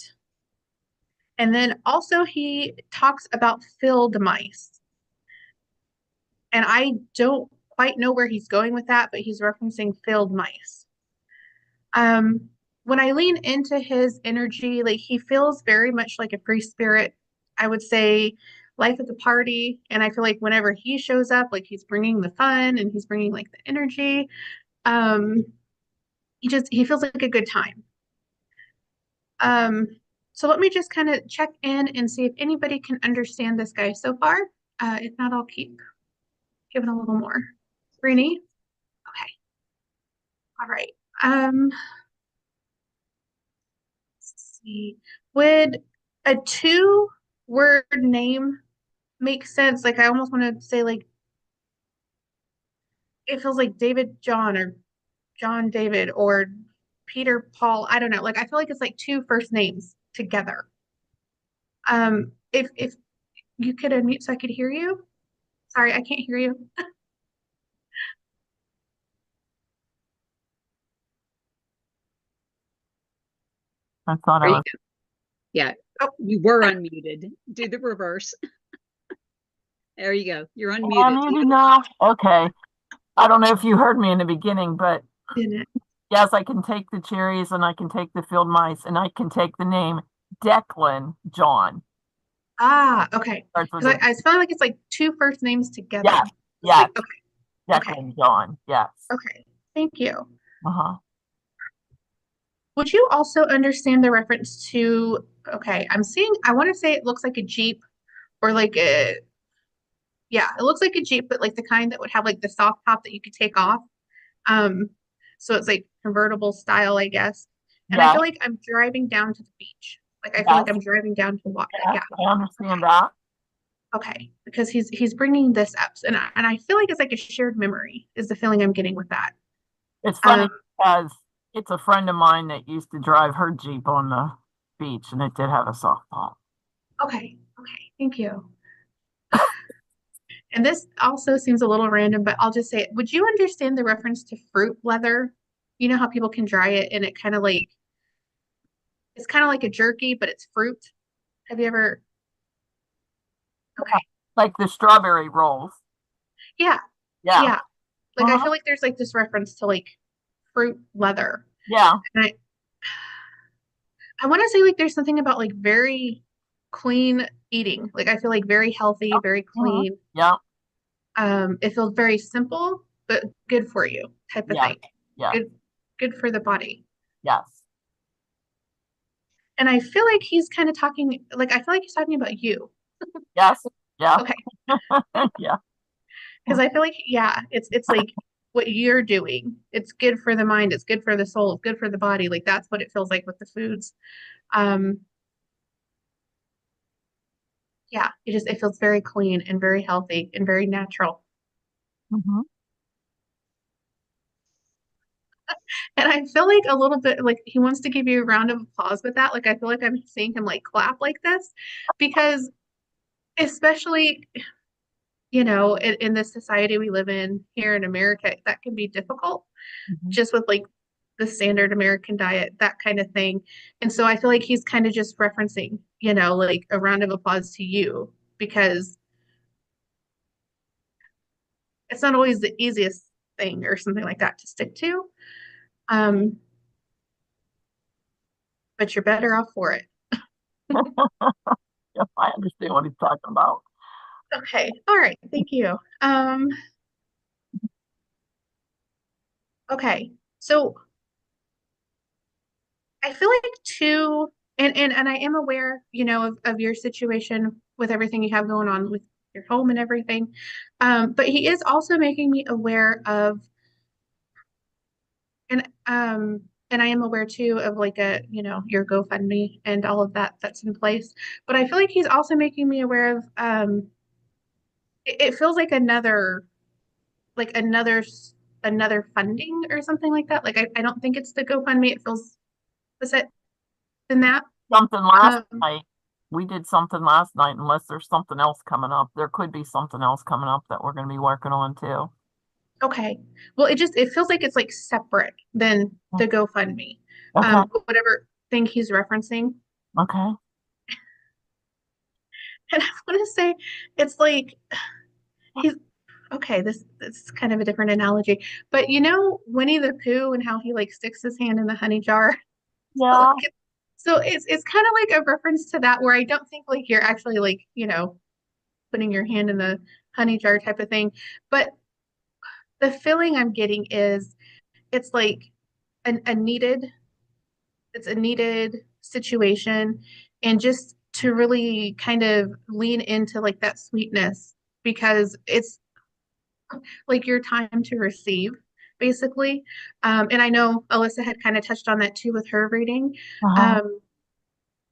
And then also he talks about field mice. And I don't quite know where he's going with that, but he's referencing field mice. When I lean into his energy, like he feels very much like a free spirit. I would say life at the party. And I feel like whenever he shows up, like he's bringing the fun and he's bringing like the energy. He feels like a good time. So let me just kind of check in and see if anybody can understand this guy so far. If not, I'll keep giving a little more. Rini? Okay. All right. Let's see. Would a two-word name make sense? Like I almost want to say like it feels like David John or John David or Peter Paul. I don't know. Like I feel like it's like two first names together. If you could unmute so I could hear you. Sorry, I can't hear you. I thought There I you was go. Yeah, Oh, you were unmuted. Do the reverse. There you go. You're unmuted. unmuted now. Okay. I don't know if you heard me in the beginning, but didn't it? yes, I can take the cherries and I can take the field mice and I can take the name Declan John. Ah, okay. Starts with Because a I was feeling like it's like two first names together. yeah, It's yeah, like, okay, Declan John. Yes. okay. Thank you. Uh-huh. Would you also understand the reference to, okay, I'm seeing, I want to say it looks like a Jeep or like a, yeah, it looks like a Jeep, but like the kind that would have like the soft top that you could take off. Um, so it's like convertible style, I guess. And I Yeah, feel like I'm driving down to the beach. Like I feel like yes, I'm driving down to water. yes, Yeah. I understand that. Okay. Because he's bringing this up, and I feel like it's like a shared memory is the feeling I'm getting with that. It's Um. funny because it's a friend of mine that used to drive her Jeep on the beach and it did have a soft top. Okay. Okay. Thank you. And this also seems a little random, but I'll just say it. Would you understand the reference to fruit leather? You know how people can dry it and it kind of like it's kind of like a jerky, but it's fruit. Have you ever? Okay. Like the strawberry rolls. Yeah. Yeah. Yeah. Like I Uh-huh. feel like there's like this reference to like fruit leather. Yeah. And I want to say like there's something about like very clean eating. Like I feel like very healthy, very Mhm. clean. Yeah. It feels very simple, but good for you type of Yes. thing. Yes. Good for the body. Yes. And I feel like he's kind of talking, like I feel like he's talking about you. Yes. Yeah. Okay. Yeah. Because I feel like, yeah, it's like what you're doing. It's good for the mind, it's good for the soul, it's good for the body. Like that's what it feels like with the foods. Um, yeah, it feels very clean and very healthy and very natural. Mhm. And I feel like a little bit like he wants to give you a round of applause with that. Like I feel like I'm seeing him like clap like this because especially, you know, in this society we live in here in America, that can be difficult Mhm. just with like the standard American diet, that kind of thing. And so I feel like he's kind of just referencing, you know, like a round of applause to you because it's not always the easiest thing or something like that to stick to. Um, but you're better off for it. Yes, I understand what he's talking about. Okay. All right. Thank you. Okay. So I feel like too, and I am aware, you know, of your situation with everything you have going on with your home and everything. But he is also making me aware of, and I am aware too of like a, you know, your GoFundMe and all of that that's in place. But I feel like he's also making me aware of, it feels like like another funding or something like that. Like I don't think it's the GoFundMe. It feels, was it than that? Something last Um, night. We did something last night, unless there's something else coming up. There could be something else coming up that we're going to be working on too. Okay. Well, it feels like it's like separate than the GoFundMe. Okay. Whatever thing he's referencing. Okay. And I want to say it's like he's okay, this is kind of a different analogy. But you know Winnie the Pooh and how he like sticks his hand in the honey jar? So, Yeah. so it's kind of like a reference to that where I don't think like you're actually like, you know, putting your hand in the honey jar type of thing. But the feeling I'm getting is it's like a needed it's a needed situation and just to really kind of lean into like that sweetness because it's like your time to receive, basically. And I know Alyssa had kind of touched on that too with her reading. Uh-huh.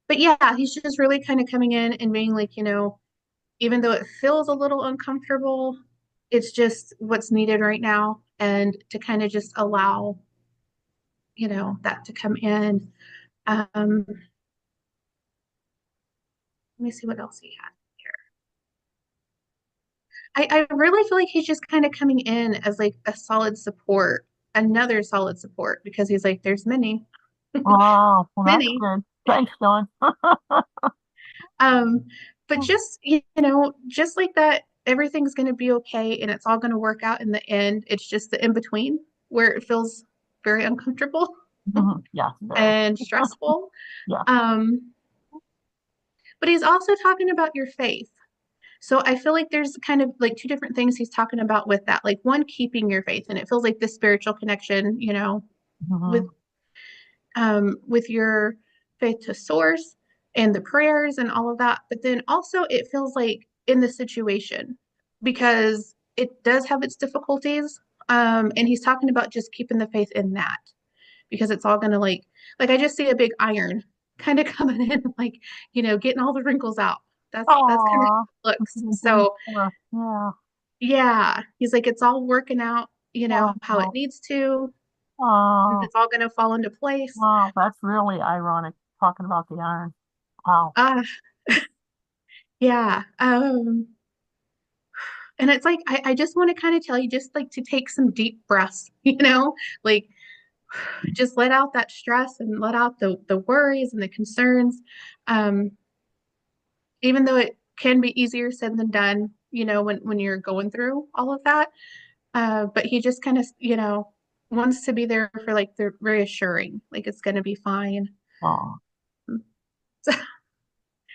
But yeah, he's just really kind of coming in and being like, even though it feels a little uncomfortable, it's just what's needed right now. And to kind of just allow, that to come in. Let me see what else he had here. I really feel like he's just kind of coming in as like a solid support, another solid support, because he's like, there's many, Oh, well, that's many. good. Thanks, Dawn. Um, but just, just like that, everything's going to be okay and it's all going to work out in the end. It's just the in between where it feels very uncomfortable Yeah, very. and stressful. Yeah. But he's also talking about your faith. So I feel like there's kind of like two different things he's talking about with that. Like one, keeping your faith, and it feels like this spiritual connection, with Mhm. with your faith to source and the prayers and all of that. But then also it feels like in the situation because it does have its difficulties. And he's talking about just keeping the faith in that because it's all gonna like I just see a big iron kind of coming in, like, getting all the wrinkles out. That's kind of Aw, how it what looks. can you do So for? Yeah. yeah, he's like, it's all working out, how it Wow. needs to, and Oh, it's all gonna fall into place. wow. That's really ironic talking about the iron. Wow. Uh, yeah. And it's like I just want to kind of tell you just like to take some deep breaths, like just let out that stress and let out the worries and the concerns. Um, Even though it can be easier said than done, when you're going through all of that. But he just kind of, wants to be there for like the reassuring, like it's gonna be fine. Oh,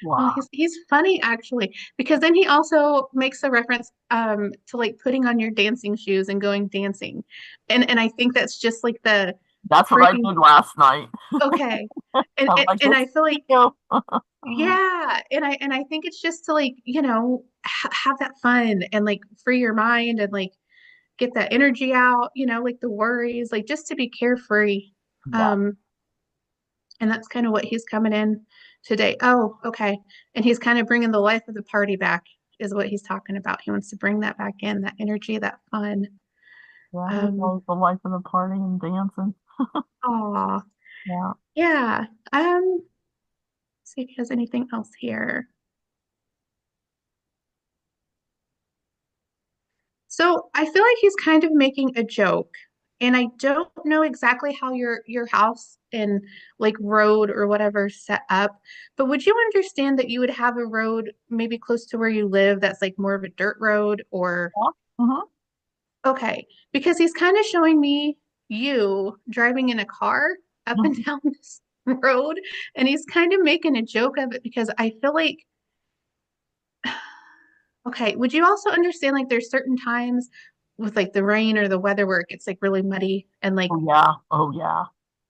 Oh, wow. he's funny actually, because then he also makes a reference to like putting on your dancing shoes and going dancing. And I think that's just like the That's what I perfect did last night. okay. And I'm and, like, and this I feel like go. yeah, and I think it's just to like, have that fun and like free your mind and like get that energy out, like the worries, like just to be carefree. Yeah. Um And that's kind of what he's coming in today. Oh, okay. And he's kind of bringing the life of the party back, is what he's talking about. He wants to bring that back in, that energy, that fun. Yeah, he Um, knows the life of the party and dancing. aw, Yeah. yeah. See if he has anything else here. So I feel like he's kind of making a joke, and I don't know exactly how your house and like road or whatever is set up, but would you understand that you would have a road maybe close to where you live that's like more of a dirt road or Yeah. Hmm. okay, because he's kind of showing me you driving in a car up and down this road, and he's kind of making a joke of it because I feel like okay, would you also understand like there's certain times with like the rain or the weather where it gets like really muddy and like Oh, yeah. Oh, yeah.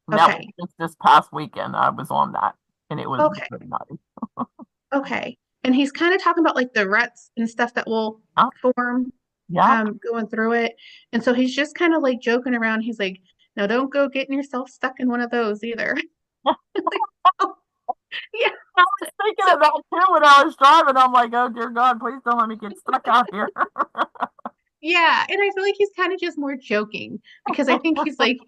And that was okay, just this past weekend. I was on that and it was okay, very nice. okay. And he's kind of talking about like the ruts and stuff that will Yeah. form Yeah. going through it. And so he's just kind of like joking around. He's like, no, don't go getting yourself stuck in one of those either. Like, oh, yeah. I was thinking So of that too when I was driving. I'm like, oh dear God, please don't let me get stuck out here. yeah, and I feel like he's kind of just more joking because I think he's like,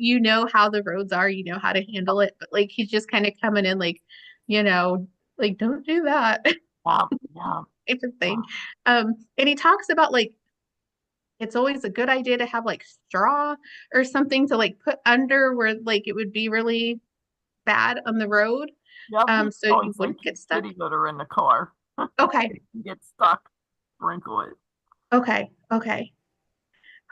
how the roads are, how to handle it, but like he's just kind of coming in like, you know, like don't do that Yeah, yeah, type of thing. yeah, And he talks about like it's always a good idea to have like straw or something to like put under where like it would be really bad on the road, yep. He so always you say wouldn't keep get stuck. kitty litter in the car. Okay, You get stuck, sprinkle it. okay, okay.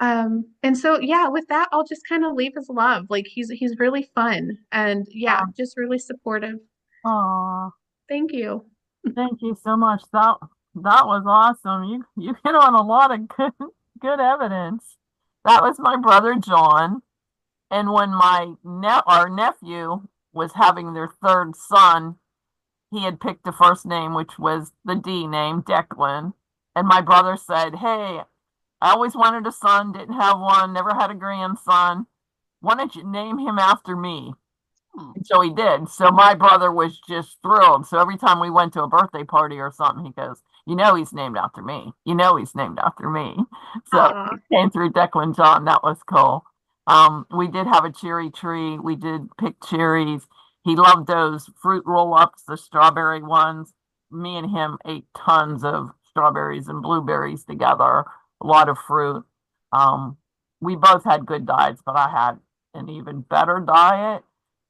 And so yeah, with that, I'll just kind of leave his love. Like he's really fun and yeah, just really supportive. Oh, Thank you. thank you so much. That was awesome. You hit on a lot of good evidence. That was my brother John. And when our nephew was having their third son, he had picked the first name, which was the D name, Declan. And my brother said, hey, I always wanted a son, didn't have one, never had a grandson. Why don't you name him after me? And so he did. So my brother was just thrilled. So every time we went to a birthday party or something, he goes, you know, he's named after me. You know, he's named after me. So Aw. it came through Declan John. That was cool. We did have a cherry tree. We did pick cherries. He loved those fruit roll-ups, the strawberry ones. Me and him ate tons of strawberries and blueberries together, a lot of fruit. We both had good diets, but I had an even better diet.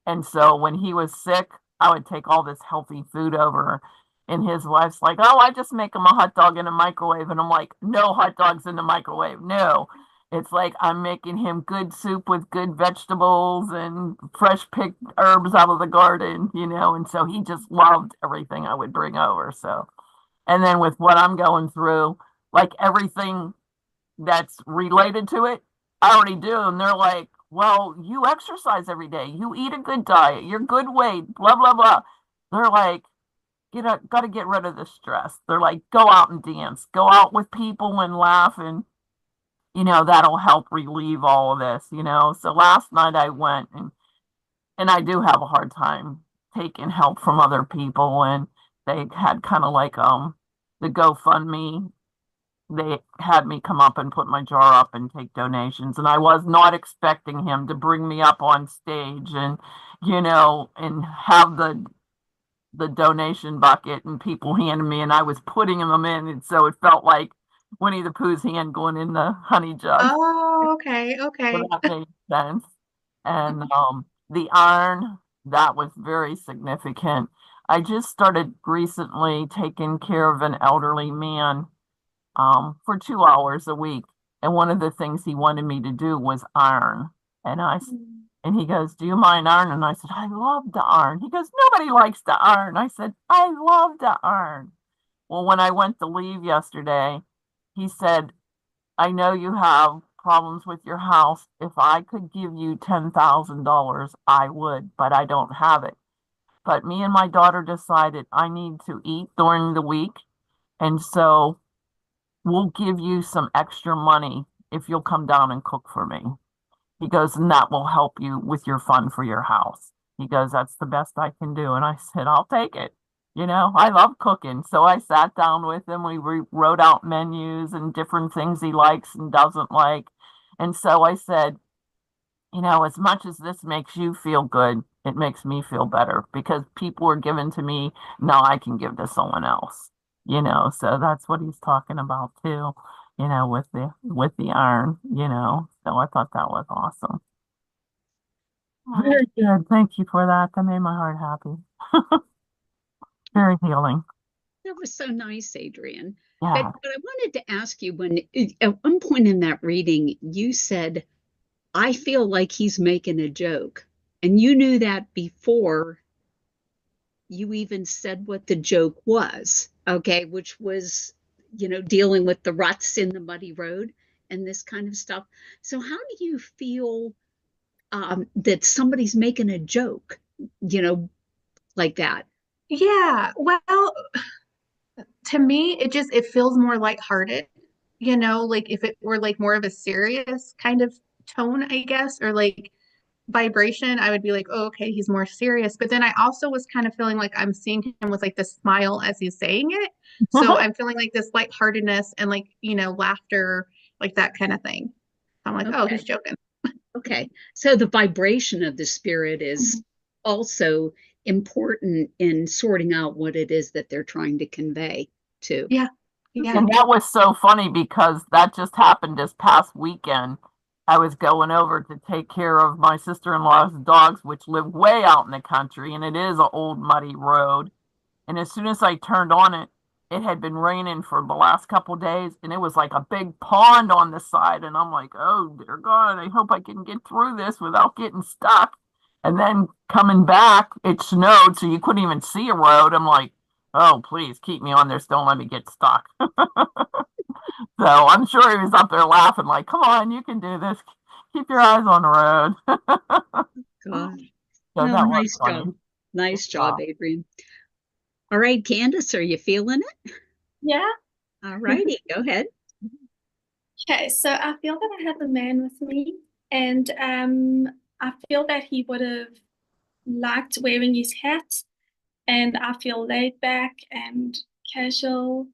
And so when he was sick, I would take all this healthy food over. And his wife's like, oh, I just make him a hot dog in a microwave. And I'm like, no hot dogs in the microwave. No. It's like I'm making him good soup with good vegetables and fresh picked herbs out of the garden, you know. And so he just loved everything I would bring over. So, and then with what I'm going through, like everything that's related to it, I already do. And they're like, well, you exercise every day. You eat a good diet. You're good weight, blah, blah, blah. They're like, you know, got to get rid of the stress. They're like, go out and dance, go out with people and laugh. And, you know, that'll help relieve all of this, you know. So last night I went and I do have a hard time taking help from other people. And they had kind of like the GoFundMe, they had me come up and put my jar up and take donations. And I was not expecting him to bring me up on stage and, you know, and have the donation bucket and people handing me, and I was putting them in. And so it felt like Winnie the Pooh's hand going in the honey jug. Oh, okay, So okay. that made sense. And the iron, that was very significant. I just started recently taking care of an elderly man for 2 hours a week. And one of the things he wanted me to do was iron. And and he goes, do you mind iron? And I said, I love to iron. He goes, nobody likes to iron. I said, I love to iron. Well, when I went to leave yesterday, he said, I know you have problems with your house. If I could give you $10,000, I would, but I don't have it. But me and my daughter decided I need to eat during the week. And so we'll give you some extra money if you'll come down and cook for me. He goes, and that will help you with your fund for your house. He goes, that's the best I can do. And I said, I'll take it. You know, I love cooking. So I sat down with him. We wrote out menus and different things he likes and doesn't like. And so I said, you know, as much as this makes you feel good, it makes me feel better because people are given to me. Now I can give to someone else, you know, so that's what he's talking about too, you know, with the iron, you know, so I thought that was awesome. Very good. Thank you for that. That made my heart happy. Very healing. That was so nice, Adrian. Yeah. But I wanted to ask you when at one point in that reading, you said, I feel like he's making a joke. And you knew that before you even said what the joke was, okay, which was, you know, dealing with the ruts in the muddy road and this kind of stuff. So how do you feel that somebody's making a joke, you know, like that? Yeah, well, to me, it feels more lighthearted, you know, like if it were like more of a serious kind of tone, I guess, or like vibration, I would be like, oh, okay, he's more serious. But then I also was kind of feeling like I'm seeing him with like this smile as he's saying it. So I'm feeling like this lightheartedness and like, you know, laughter, like that kind of thing. I'm like, oh, Okay. he's joking. Okay. So the vibration of the spirit is also important in sorting out what it is that they're trying to convey too. Yeah. Yeah. And that was so funny because that just happened this past weekend. I was going over to take care of my sister-in-law's dogs, which live way out in the country, and it is an old muddy road. And as soon as I turned on it, it had been raining for the last couple of days, and it was like a big pond on the side. And I'm like, oh, dear God, I hope I can get through this without getting stuck. And then coming back, it snowed, so you couldn't even see a road. I'm like, oh, please keep me on this. Don't let me get stuck. So I'm sure he was up there laughing, like, come on, you can do this. Keep your eyes on the road. God. Yeah, Oh, that was nice funny. job. Nice job, Wow. Adrian. All right, Candace, are you feeling it? Yeah. All righty, go ahead. Okay, so I feel that I have a man with me, and I feel that he would have liked wearing his hat, and I feel laid back and casual,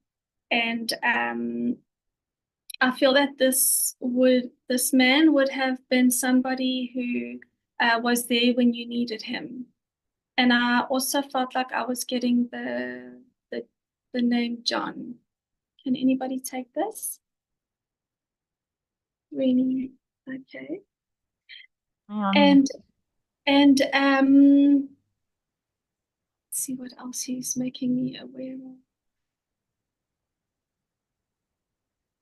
and I feel that this man would have been somebody who was there when you needed him. And I also felt like I was getting the name John. Can anybody take this? Really? Okay. Man. And let's see what else he's making me aware of.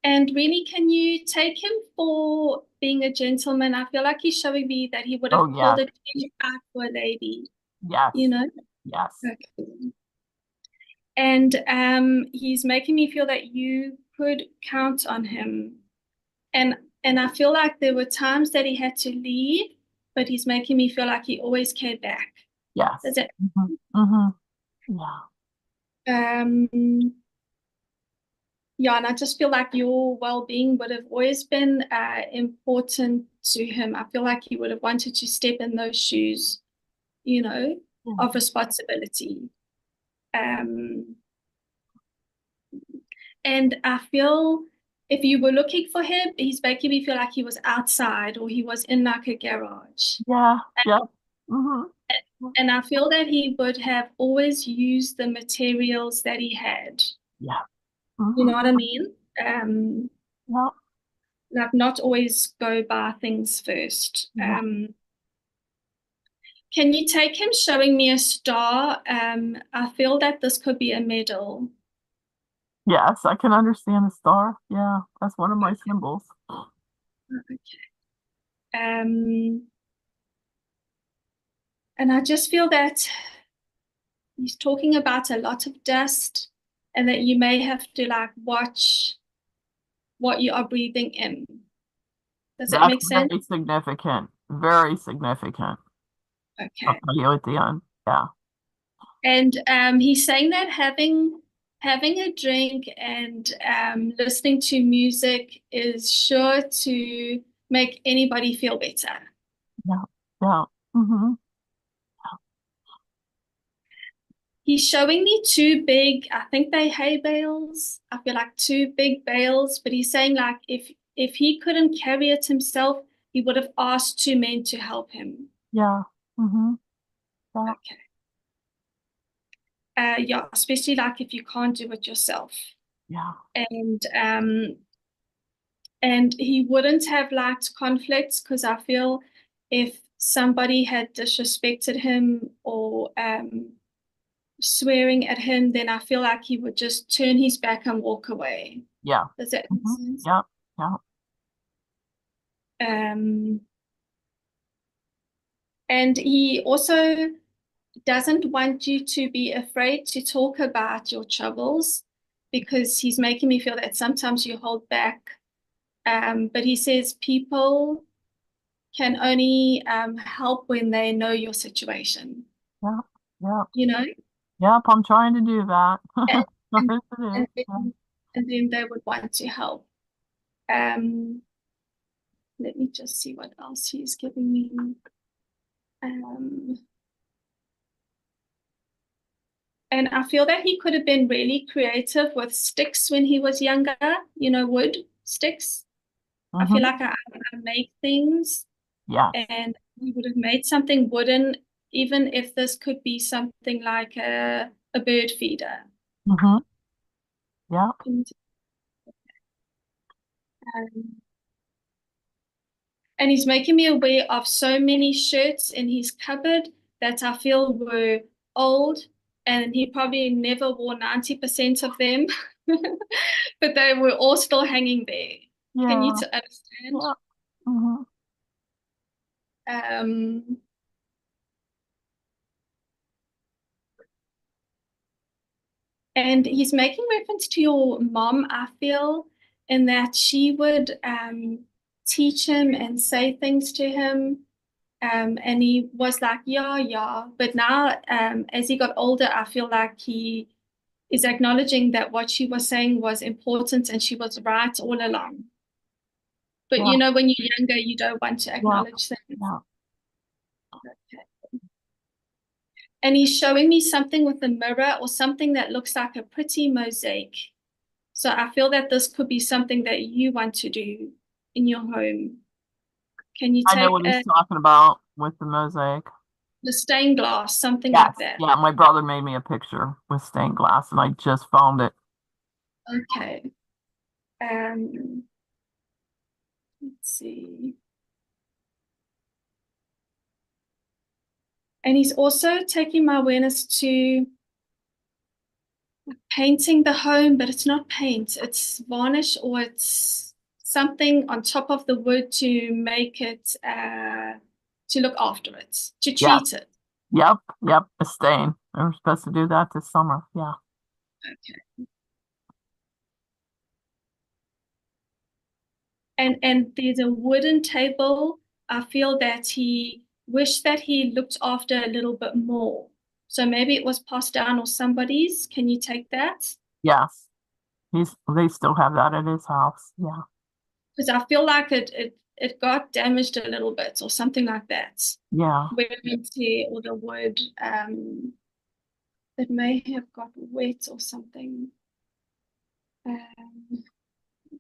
And really, can you take him for being a gentleman? I feel like he's showing me that he would have Oh, pulled yes. a chair out for a lady, Yes. you know? Yes. Okay. And he's making me feel that you could count on him. And I feel like there were times that he had to leave, but he's making me feel like he always came back. Yes. Does it? Yeah. Yeah, and I just feel like your well-being would have always been important to him. I feel like he would have wanted to step in those shoes, you know, of responsibility. And I feel if you were looking for him, he's making me feel like he was outside or he was in like a garage. Yeah. Yeah. And I feel that he would have always used the materials that he had. Yeah. You know what I mean? Yeah. Like not always go buy things first. Yeah. Can you take him showing me a star? I feel that this could be a medal. Yes, I can understand the star. Yeah, that's one of my symbols. Okay. And I just feel that he's talking about a lot of dust and that you may have to like watch what you are breathing in. Does that That's make sense? very significant. Very significant. Okay. I'll tell you at the end. Yeah. And he's saying that having a drink and listening to music is sure to make anybody feel better. Yeah. Yeah. He's showing me two big, I think they hay bales. I feel like two big bales, but he's saying like if he couldn't carry it himself, he would have asked two men to help him. Yeah. Yeah. Okay. Yeah, especially like if you can't do it yourself. Yeah. And he wouldn't have liked conflicts because I feel if somebody had disrespected him or swearing at him, then I feel like he would just turn his back and walk away. Yeah. Does that make sense? Yeah. Yeah. And he also doesn't want you to be afraid to talk about your troubles because he's making me feel that sometimes you hold back. But he says people can only help when they know your situation. Yeah. Yeah. You know? Yep, I'm trying to do that. And, Yes, and, it is. then, and then they would want to help. Let me just see what else he's giving me. And I feel that he could have been really creative with sticks when he was younger, you know, wood sticks. I feel like I make things Yes. and he would have made something wooden, even if this could be something like a bird feeder. Yeah. And he's making me aware of so many shirts in his cupboard that I feel were old, and he probably never wore 90% of them, but they were all still hanging there. Yeah. Can you understand? Yeah. And he's making reference to your mom, I feel, in that she would teach him and say things to him. And he was like, yeah. But now, as he got older, I feel like he is acknowledging that what she was saying was important and she was right all along. But Yeah. when you're younger, you don't want to acknowledge things. Yeah. Okay. And he's showing me something with a mirror or something that looks like a pretty mosaic. So I feel that this could be something that you want to do in your home. Can you I know take what he's talking about with the mosaic. the stained glass, something Yes. like that? Yeah, my brother made me a picture with stained glass and I just found it. Okay. Let's see. And he's also taking my awareness to painting the home, but it's not paint, it's varnish or it's something on top of the wood to make it, to look after it, to Yeah. treat it. Yep. A stain. We're supposed to do that this summer. Yeah. Okay. And there's a wooden table. I feel that he wished that he looked after a little bit more. So maybe it was passed down or somebody's. Can you take that? Yes. They still have that at his house. Yeah. Because I feel like it got damaged a little bit or something like that. Yeah. Where tear or the wood, it may have got wet or something. Let's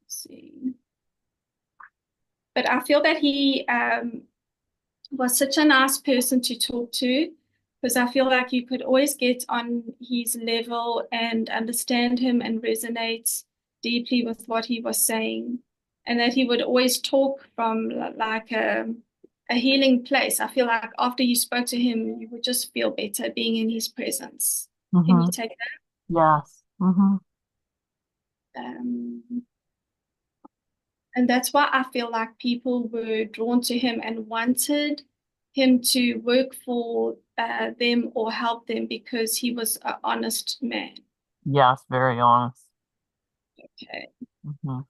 see. But I feel that he was such a nice person to talk to, because I feel like you could always get on his level and understand him and resonate deeply with what he was saying, and that he would always talk from like a healing place. I feel like after you spoke to him, you would just feel better being in his presence. Can you take that? Yes. And that's why I feel like people were drawn to him and wanted him to work for them or help them because he was an honest man. Yes, very honest. Okay. Mm-hmm.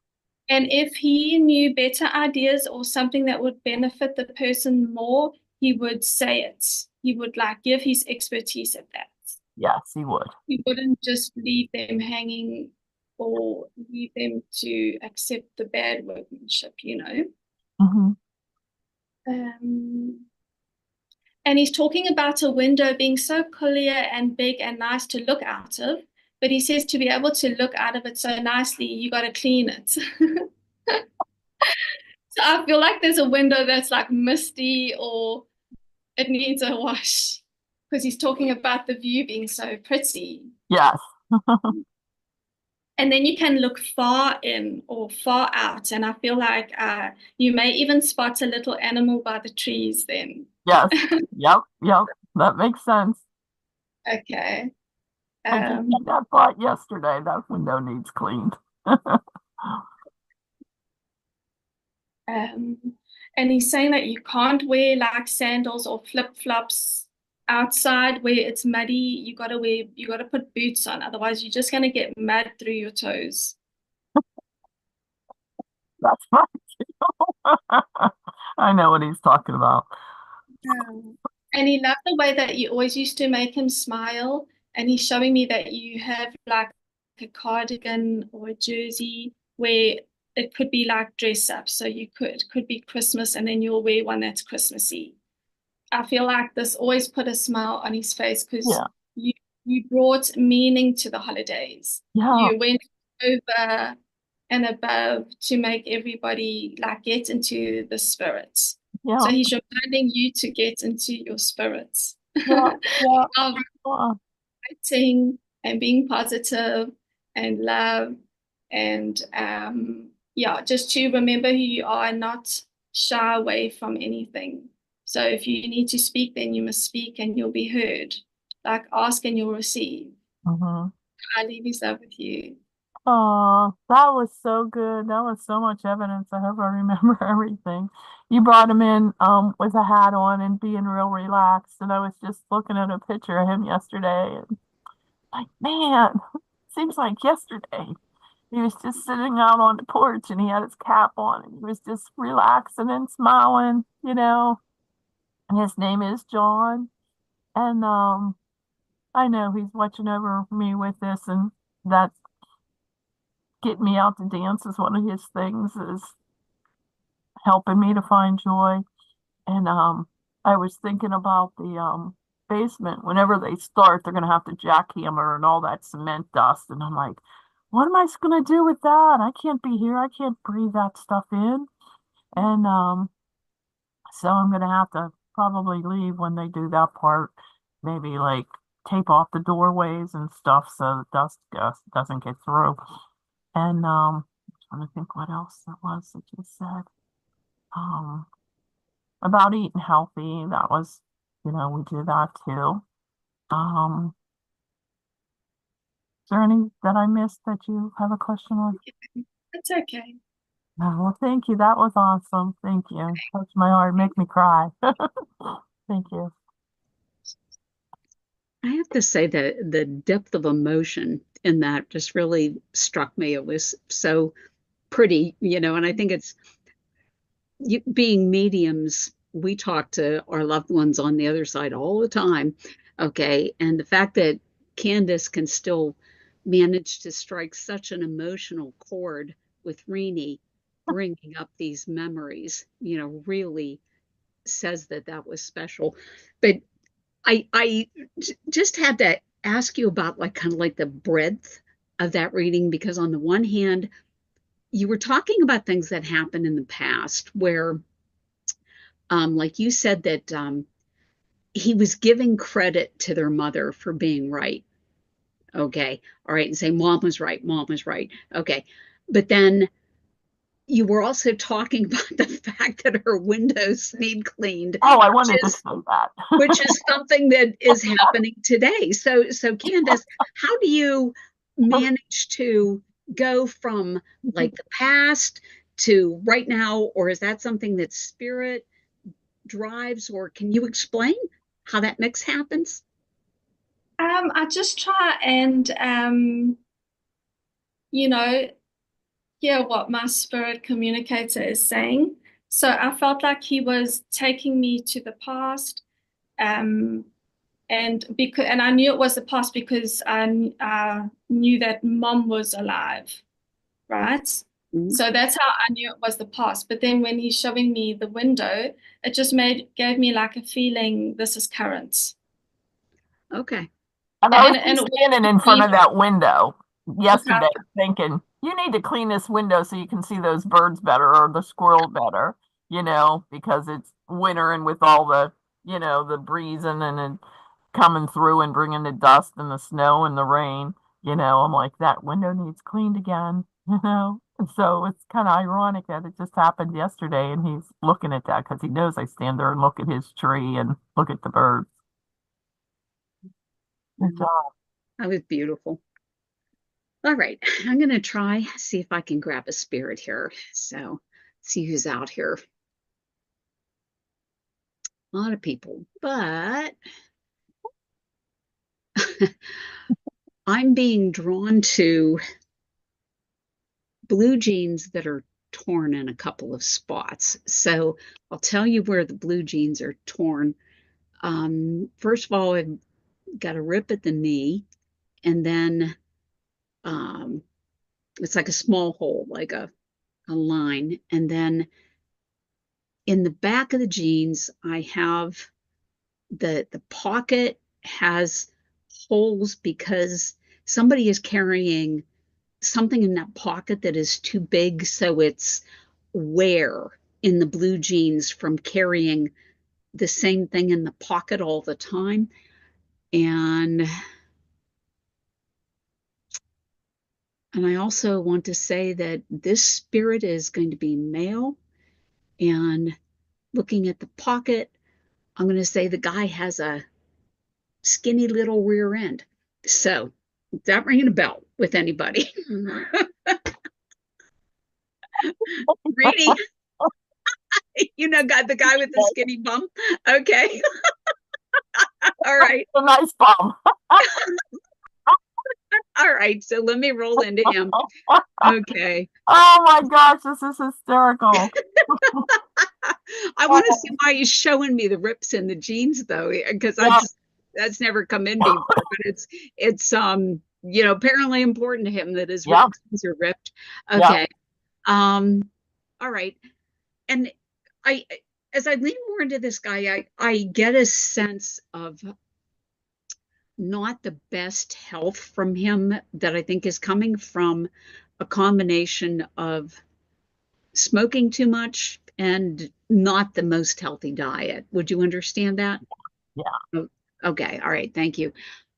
And if he knew better ideas or something that would benefit the person more, he would say it. He would like give his expertise at that. Yes, he would. He wouldn't just leave them hanging or leave them to accept the bad workmanship, Mm-hmm. And he's talking about a window being so clear and big and nice to look out of. But he says to be able to look out of it so nicely, you got to clean it. So I feel like there's a window that's like misty or it needs a wash because he's talking about the view being so pretty. Yes. And then you can look far in or far out. And I feel like you may even spot a little animal by the trees then. Yes. Yep. That makes sense. Okay. I just had that thought yesterday. That window needs cleaned. And he's saying that you can't wear like sandals or flip-flops outside where it's muddy. You gotta put boots on, otherwise you're just gonna get mud through your toes. That's right. I know what he's talking about. And he loved the way that you always used to make him smile. And he's showing me that you have like a cardigan or a jersey where it could be like dress up. So it could be Christmas and then you'll wear one that's Christmassy. I feel like this always put a smile on his face because you brought meaning to the holidays. Yeah. You went over and above to make everybody like get into the spirits. Yeah. So he's reminding you to get into your spirits. Yeah. Of writing and being positive and love and just to remember who you are and not shy away from anything. So if you need to speak, then you must speak and you'll be heard. Like ask and you'll receive. I leave his love with you. Oh, that was so good. That was so much evidence. I hope I remember everything. You brought him in with a hat on and being real relaxed. And I was just looking at a picture of him yesterday and like, man, seems like yesterday. He was just sitting out on the porch and he had his cap on and he was just relaxing and smiling, And his name is John. And I know he's watching over me with this, and that getting me out to dance is one of his things, is helping me to find joy. And I was thinking about the basement. Whenever they start, they're gonna have to jackhammer and all that cement dust. And I'm like, what am I gonna do with that? I can't be here. I can't breathe that stuff in. And so I'm gonna have to probably leave when they do that part. Maybe like tape off the doorways and stuff so the dust doesn't get through. And I'm trying to think what else that was that you said. Um, about eating healthy. That was, we do that too. Is there any that I missed that you have a question on? It's okay. Oh, well, thank you. That was awesome. Thank you. Touched my heart, make me cry. Thank you. I have to say that the depth of emotion in that just really struck me. It was so pretty, and I think it's being mediums, we talk to our loved ones on the other side all the time. Okay. And the fact that Candace can still manage to strike such an emotional chord with Renee, bringing up these memories, really says that that was special. But I just had to ask you about like kind of like the breadth of that reading, because on the one hand, you were talking about things that happened in the past where, like you said, that he was giving credit to their mother for being right. Okay. All right. And say, mom was right. Mom was right. Okay. But then you were also talking about the fact that her windows need cleaned, Oh, I wanted to say that. which is something that is happening today. So Candace, how do you manage to go from like the past to right now, or is that something that spirit drives, or can you explain how that mix happens? I just try and you know, hear what my spirit communicator is saying. So I felt like he was taking me to the past, and I knew it was the past because I knew that mom was alive, right? Mhm. So that's how I knew it was the past. But then when he's showing me the window, it just gave me like a feeling this is current. Okay. And I was And just standing in front of that window yesterday okay. thinking, you need to clean this window so you can see those birds better or the squirrel better, because it's winter and with all the, the breezing and it coming through and bringing the dust and the snow and the rain, I'm like, that window needs cleaned again, And so it's kind of ironic that it just happened yesterday and he's looking at that because he knows I stand there and look at his tree and look at the birds. Good job. That was beautiful. All right, I'm going to try, see if I can grab a spirit here. So, see who's out here. A lot of people, but I'm being drawn to blue jeans that are torn in a couple of spots. So, I'll tell you where the blue jeans are torn. First of all, I've got a rip at the knee, and then um, it's like a small hole, like a line. And then in the back of the jeans, I have the pocket has holes because somebody is carrying something in that pocket that is too big, so it's wear in the blue jeans from carrying the same thing in the pocket all the time. And I also want to say that this spirit is going to be male. And looking at the pocket, I'm going to say the guy has a skinny little rear end. So, is that ringing a bell with anybody? Reedy, got the guy with the skinny bum. Okay. All right. A nice bum. All right. So let me roll into him. Okay. Oh my gosh, this is hysterical. I want to see why he's showing me the rips in the jeans though, because Yeah. that's never come in before, but it's apparently important to him that his Yeah. jeans are ripped. Yeah. Okay. All right. And I as I lean more into this guy, I get a sense of not the best health from him that I think is coming from a combination of smoking too much and not the most healthy diet. Would you understand that? Yeah. Oh, okay. All right. Thank you.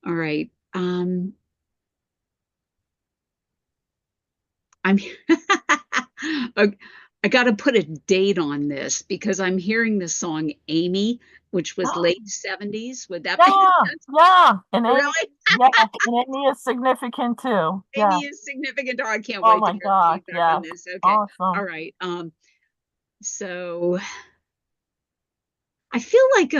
All right. I'm Okay, I got to put a date on this because I'm hearing the song Amy, which was late 70s. Would that be Yeah. Yeah. And Amy, really? yeah, and Amy is significant too. Yeah. Amy is significant. Oh, I can't Oh wait to my hear the gosh. feedback on Yes. this. Okay. All Awesome. right. So I feel like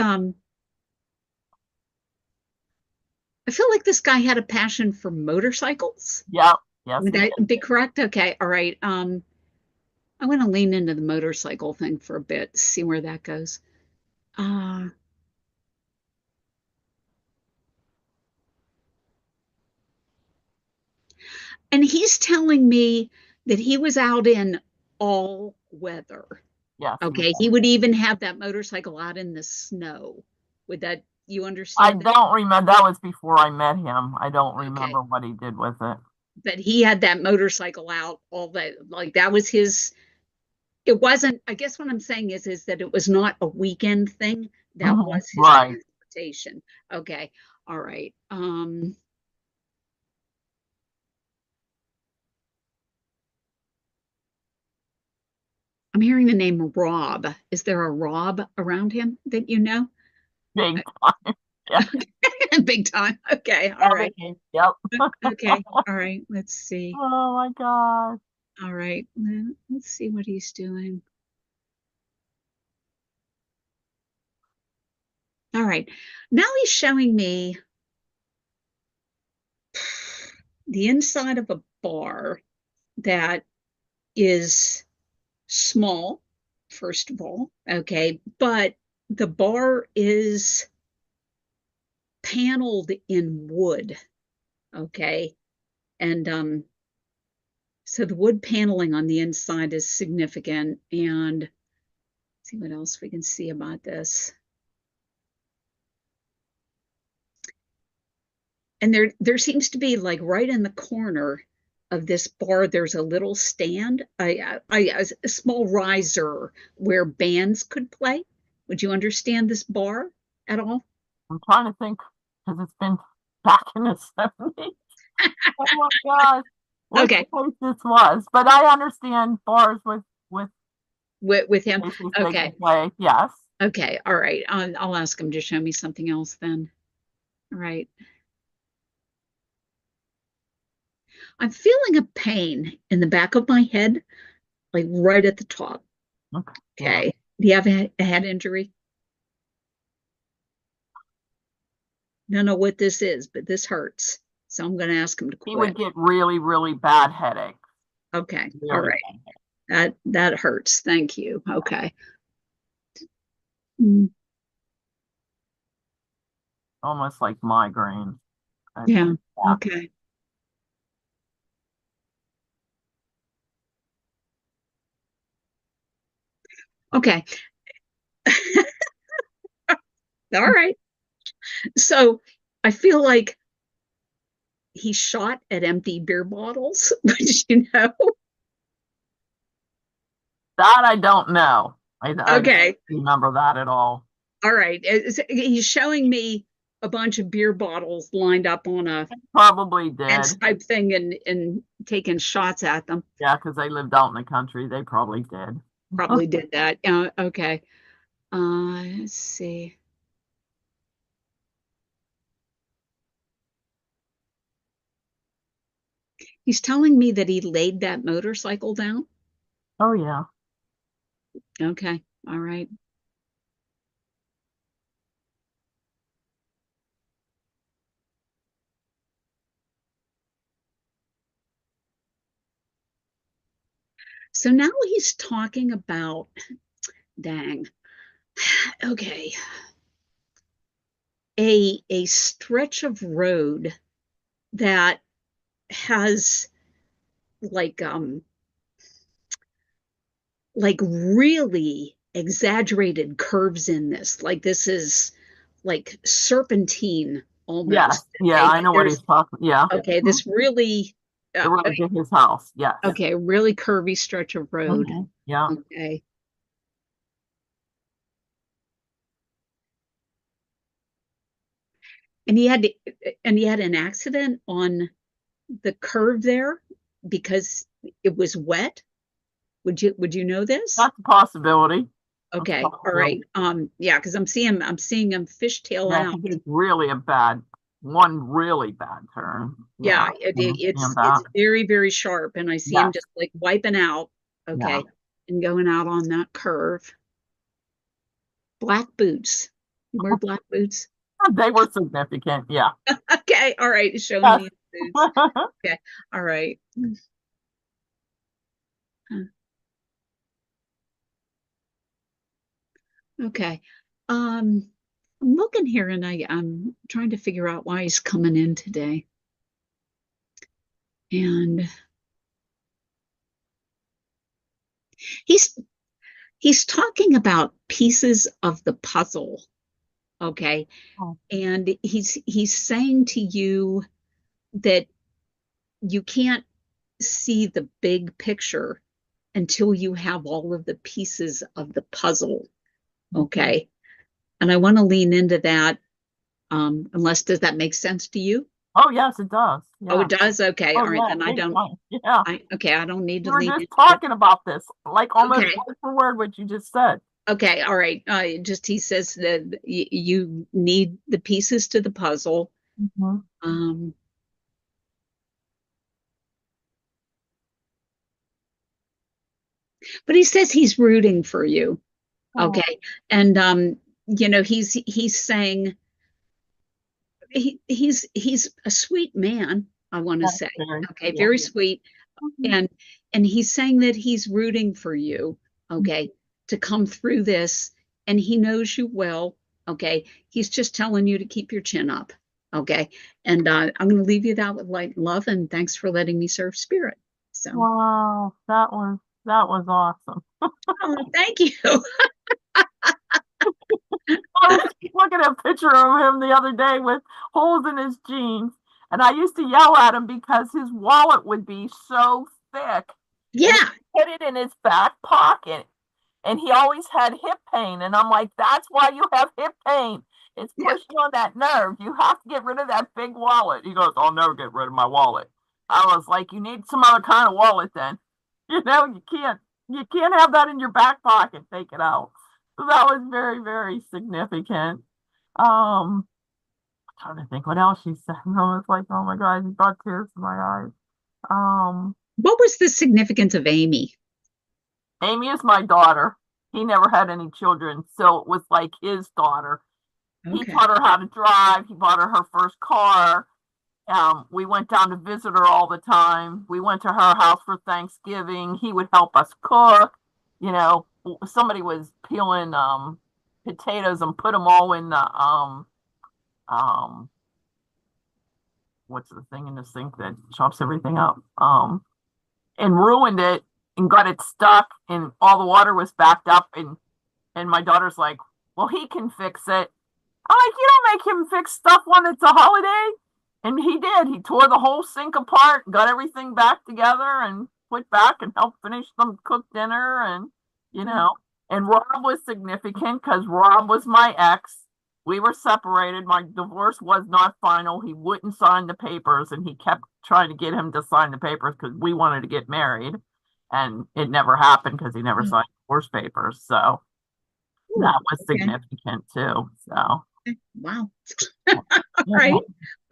this guy had a passion for motorcycles. Yeah. Yes, Would he that did. be correct? Okay. All right. I want to lean into the motorcycle thing for a bit, see where that goes. Uh, and he's telling me that he was out in all weather. Yes, he Okay. did. He would even have that motorcycle out in the snow. Would that, you I understand that? don't remember. That was before I met him. I don't Okay. remember what he did with it. But he had that motorcycle out all that, like that was his, it wasn't, I guess what I'm saying is that it was not a weekend thing. That was his Right. transportation. Okay. All right. I'm hearing the name Rob. Is there a Rob around him that you know? Big time. Yeah. Big time. Okay. All right. Yep. Okay. All right. Let's see. Oh my God. All right. Let's see what he's doing. All right. Now he's showing me the inside of a bar that is small, first of all. Okay. But the bar is paneled in wood. Okay. And so the wood paneling on the inside is significant. And let's see what else we can see about this. And there seems to be like right in the corner of this bar, there's a little stand, a small riser where bands could play. Would you understand this bar at all? I'm trying to think because it's been back in the 70s. Oh my gosh. Which Okay, place this was. But I understand bars with with him. places they Okay, can play. Yes. okay, all right. I'll ask him to show me something else then. All right. I'm feeling a pain in the back of my head, like right at the top. Okay. Yeah. Okay. Do you have a head injury? Don't know what this is, but this hurts. So I'm going to ask him to He would quit. get really, really bad headaches. Okay. All Really right. bad headaches. That hurts. Thank you. Okay. Mm, Almost like migraines. I think. yeah. Yeah. Okay. Okay. All right. So I feel like he shot at empty beer bottles, which That I don't know. I don't Okay. remember that at all. All right. He's showing me a bunch of beer bottles lined up on a Probably fence did. type thing and taking shots at them. Yeah, because they lived out in the country. They probably did. Probably did that. Okay. Let's see. He's telling me that he laid that motorcycle down. Oh yeah. Okay. All right. So now he's talking about Dang. Okay. A stretch of road that has like really exaggerated curves in this. Like this is like serpentine almost. Yeah, Okay, I know what he's talking. Yeah. okay, this really The road to his house. Yes. okay, really curvy stretch of road. Yeah. Okay. And he had an accident on the curve there because it was wet. Would you know this? That's a possibility. Okay, all right. Yeah, because I'm seeing him fishtail out. It's really one really bad turn. Yeah, it's very, very sharp, and I see him just like wiping out. Okay, and going out on that curve. Black boots. You wear black boots? They were significant. Yeah. Okay, all right. Show me these boots. Okay, all right. Okay. I'm looking here and I'm trying to figure out why he's coming in today. And he's talking about pieces of the puzzle. Okay. Oh. And he's saying to you that you can't see the big picture until you have all of the pieces of the puzzle. Okay. And I want to lean into that. Unless, does that make sense to you? Oh, yes, it does. Yeah. Oh, it does? Okay. All right. Then I don't. Yeah. Okay. I don't need to We're lean just into talking about this, like almost Okay. word for word what you just said. Okay. All right. He says that you need the pieces to the puzzle. But he says he's rooting for you. Okay. And he's saying he's a sweet man, I want to say. Okay, very sweet. And he's saying that he's rooting for you, okay, to come through this, and he knows you well. Okay. He's just telling you to keep your chin up. Okay. And I'm going to leave you that with light and love, and thanks for letting me serve spirit. So wow, that was awesome. oh, thank you. I was looking at a picture of him the other day with holes in his jeans, and I used to yell at him because his wallet would be so thick. Yeah. Put it in his back pocket, and he always had hip pain. And I'm like, that's why you have hip pain. It's pushing on that nerve. You have to get rid of that big wallet. He goes, I'll never get rid of my wallet. I was like, you need some other kind of wallet then. You can't have that in your back pocket. Take it out. So that was very, very significant. I'm trying to think what else she said. I was like, oh my God, he brought tears to my eyes. What was the significance of Amy? Amy is my daughter. He never had any children, so it was like his daughter. Okay. He taught her how to drive. He bought her first car. We went down to visit her all the time. We went to her house for Thanksgiving. He would help us cook. Somebody was peeling potatoes and put them all in the what's the thing in the sink that chops everything up? And ruined it and got it stuck, and all the water was backed up, and my daughter's like, well, he can fix it. I'm like, you don't make him fix stuff when it's a holiday. And he did. He tore the whole sink apart, got everything back together, and put back and helped finish them cook dinner. And and Rob was significant because Rob was my ex. We were separated. My divorce was not final. He wouldn't sign the papers, and he kept trying to get him to sign the papers because we wanted to get married, and it never happened because he never signed divorce papers. So that was significant too. So wow. All right. Well,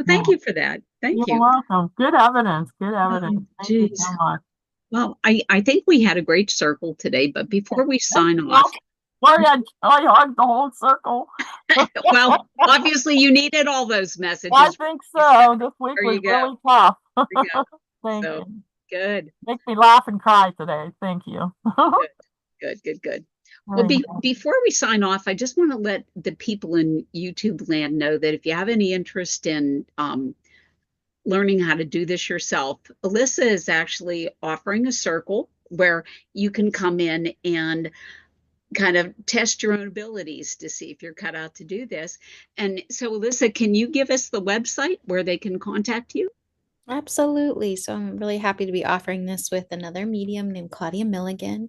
thank you for that. Thank you. You're welcome. Good evidence. Good evidence. Thank you so much. Well, I think we had a great circle today, but before we sign off. Well, I hugged the whole circle. Well, obviously you needed all those messages. I think so. This week was really tough. Thank you. Good. Make me laugh and cry today. Thank you. Good. Well, before we sign off, I just want to let the people in YouTube land know that if you have any interest in learning how to do this yourself, Alyssa is actually offering a circle where you can come in and kind of test your own abilities to see if you're cut out to do this. And so, Alyssa, can you give us the website where they can contact you? Absolutely. So I'm really happy to be offering this with another medium named Claudia Milligan.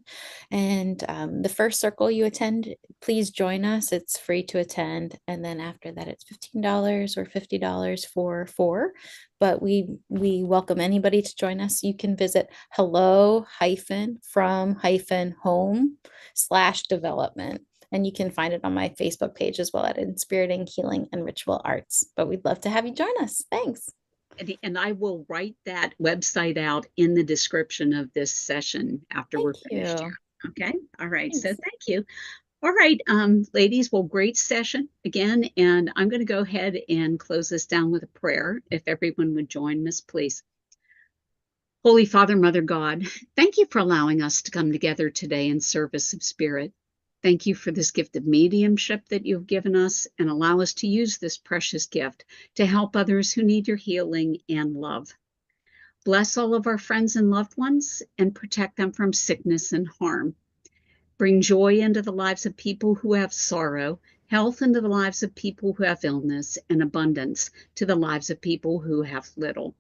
And the first circle you attend, please join us. It's free to attend. And then after that, it's $15 or $50 for four. But we welcome anybody to join us. You can visit hello-from-home/development. And you can find it on my Facebook page as well at Inspiriting Healing and Ritual Arts. But we'd love to have you join us. Thanks. And I will write that website out in the description of this session after we're finished here. Okay. All right. So thank you. All right, ladies. Well, great session again. And I'm going to go ahead and close this down with a prayer. If everyone would join us, please. Holy Father, Mother God, thank you for allowing us to come together today in service of spirit. Thank you for this gift of mediumship that you've given us, and allow us to use this precious gift to help others who need your healing and love. Bless all of our friends and loved ones and protect them from sickness and harm. Bring joy into the lives of people who have sorrow, health into the lives of people who have illness, and abundance to the lives of people who have little.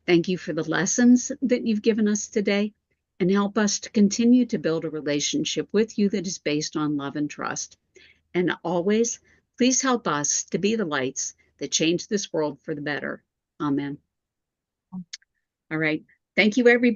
Thank you for the lessons that you've given us today, and help us to continue to build a relationship with you that is based on love and trust. And always, please help us to be the lights that change this world for the better. Amen. All right. Thank you, everybody.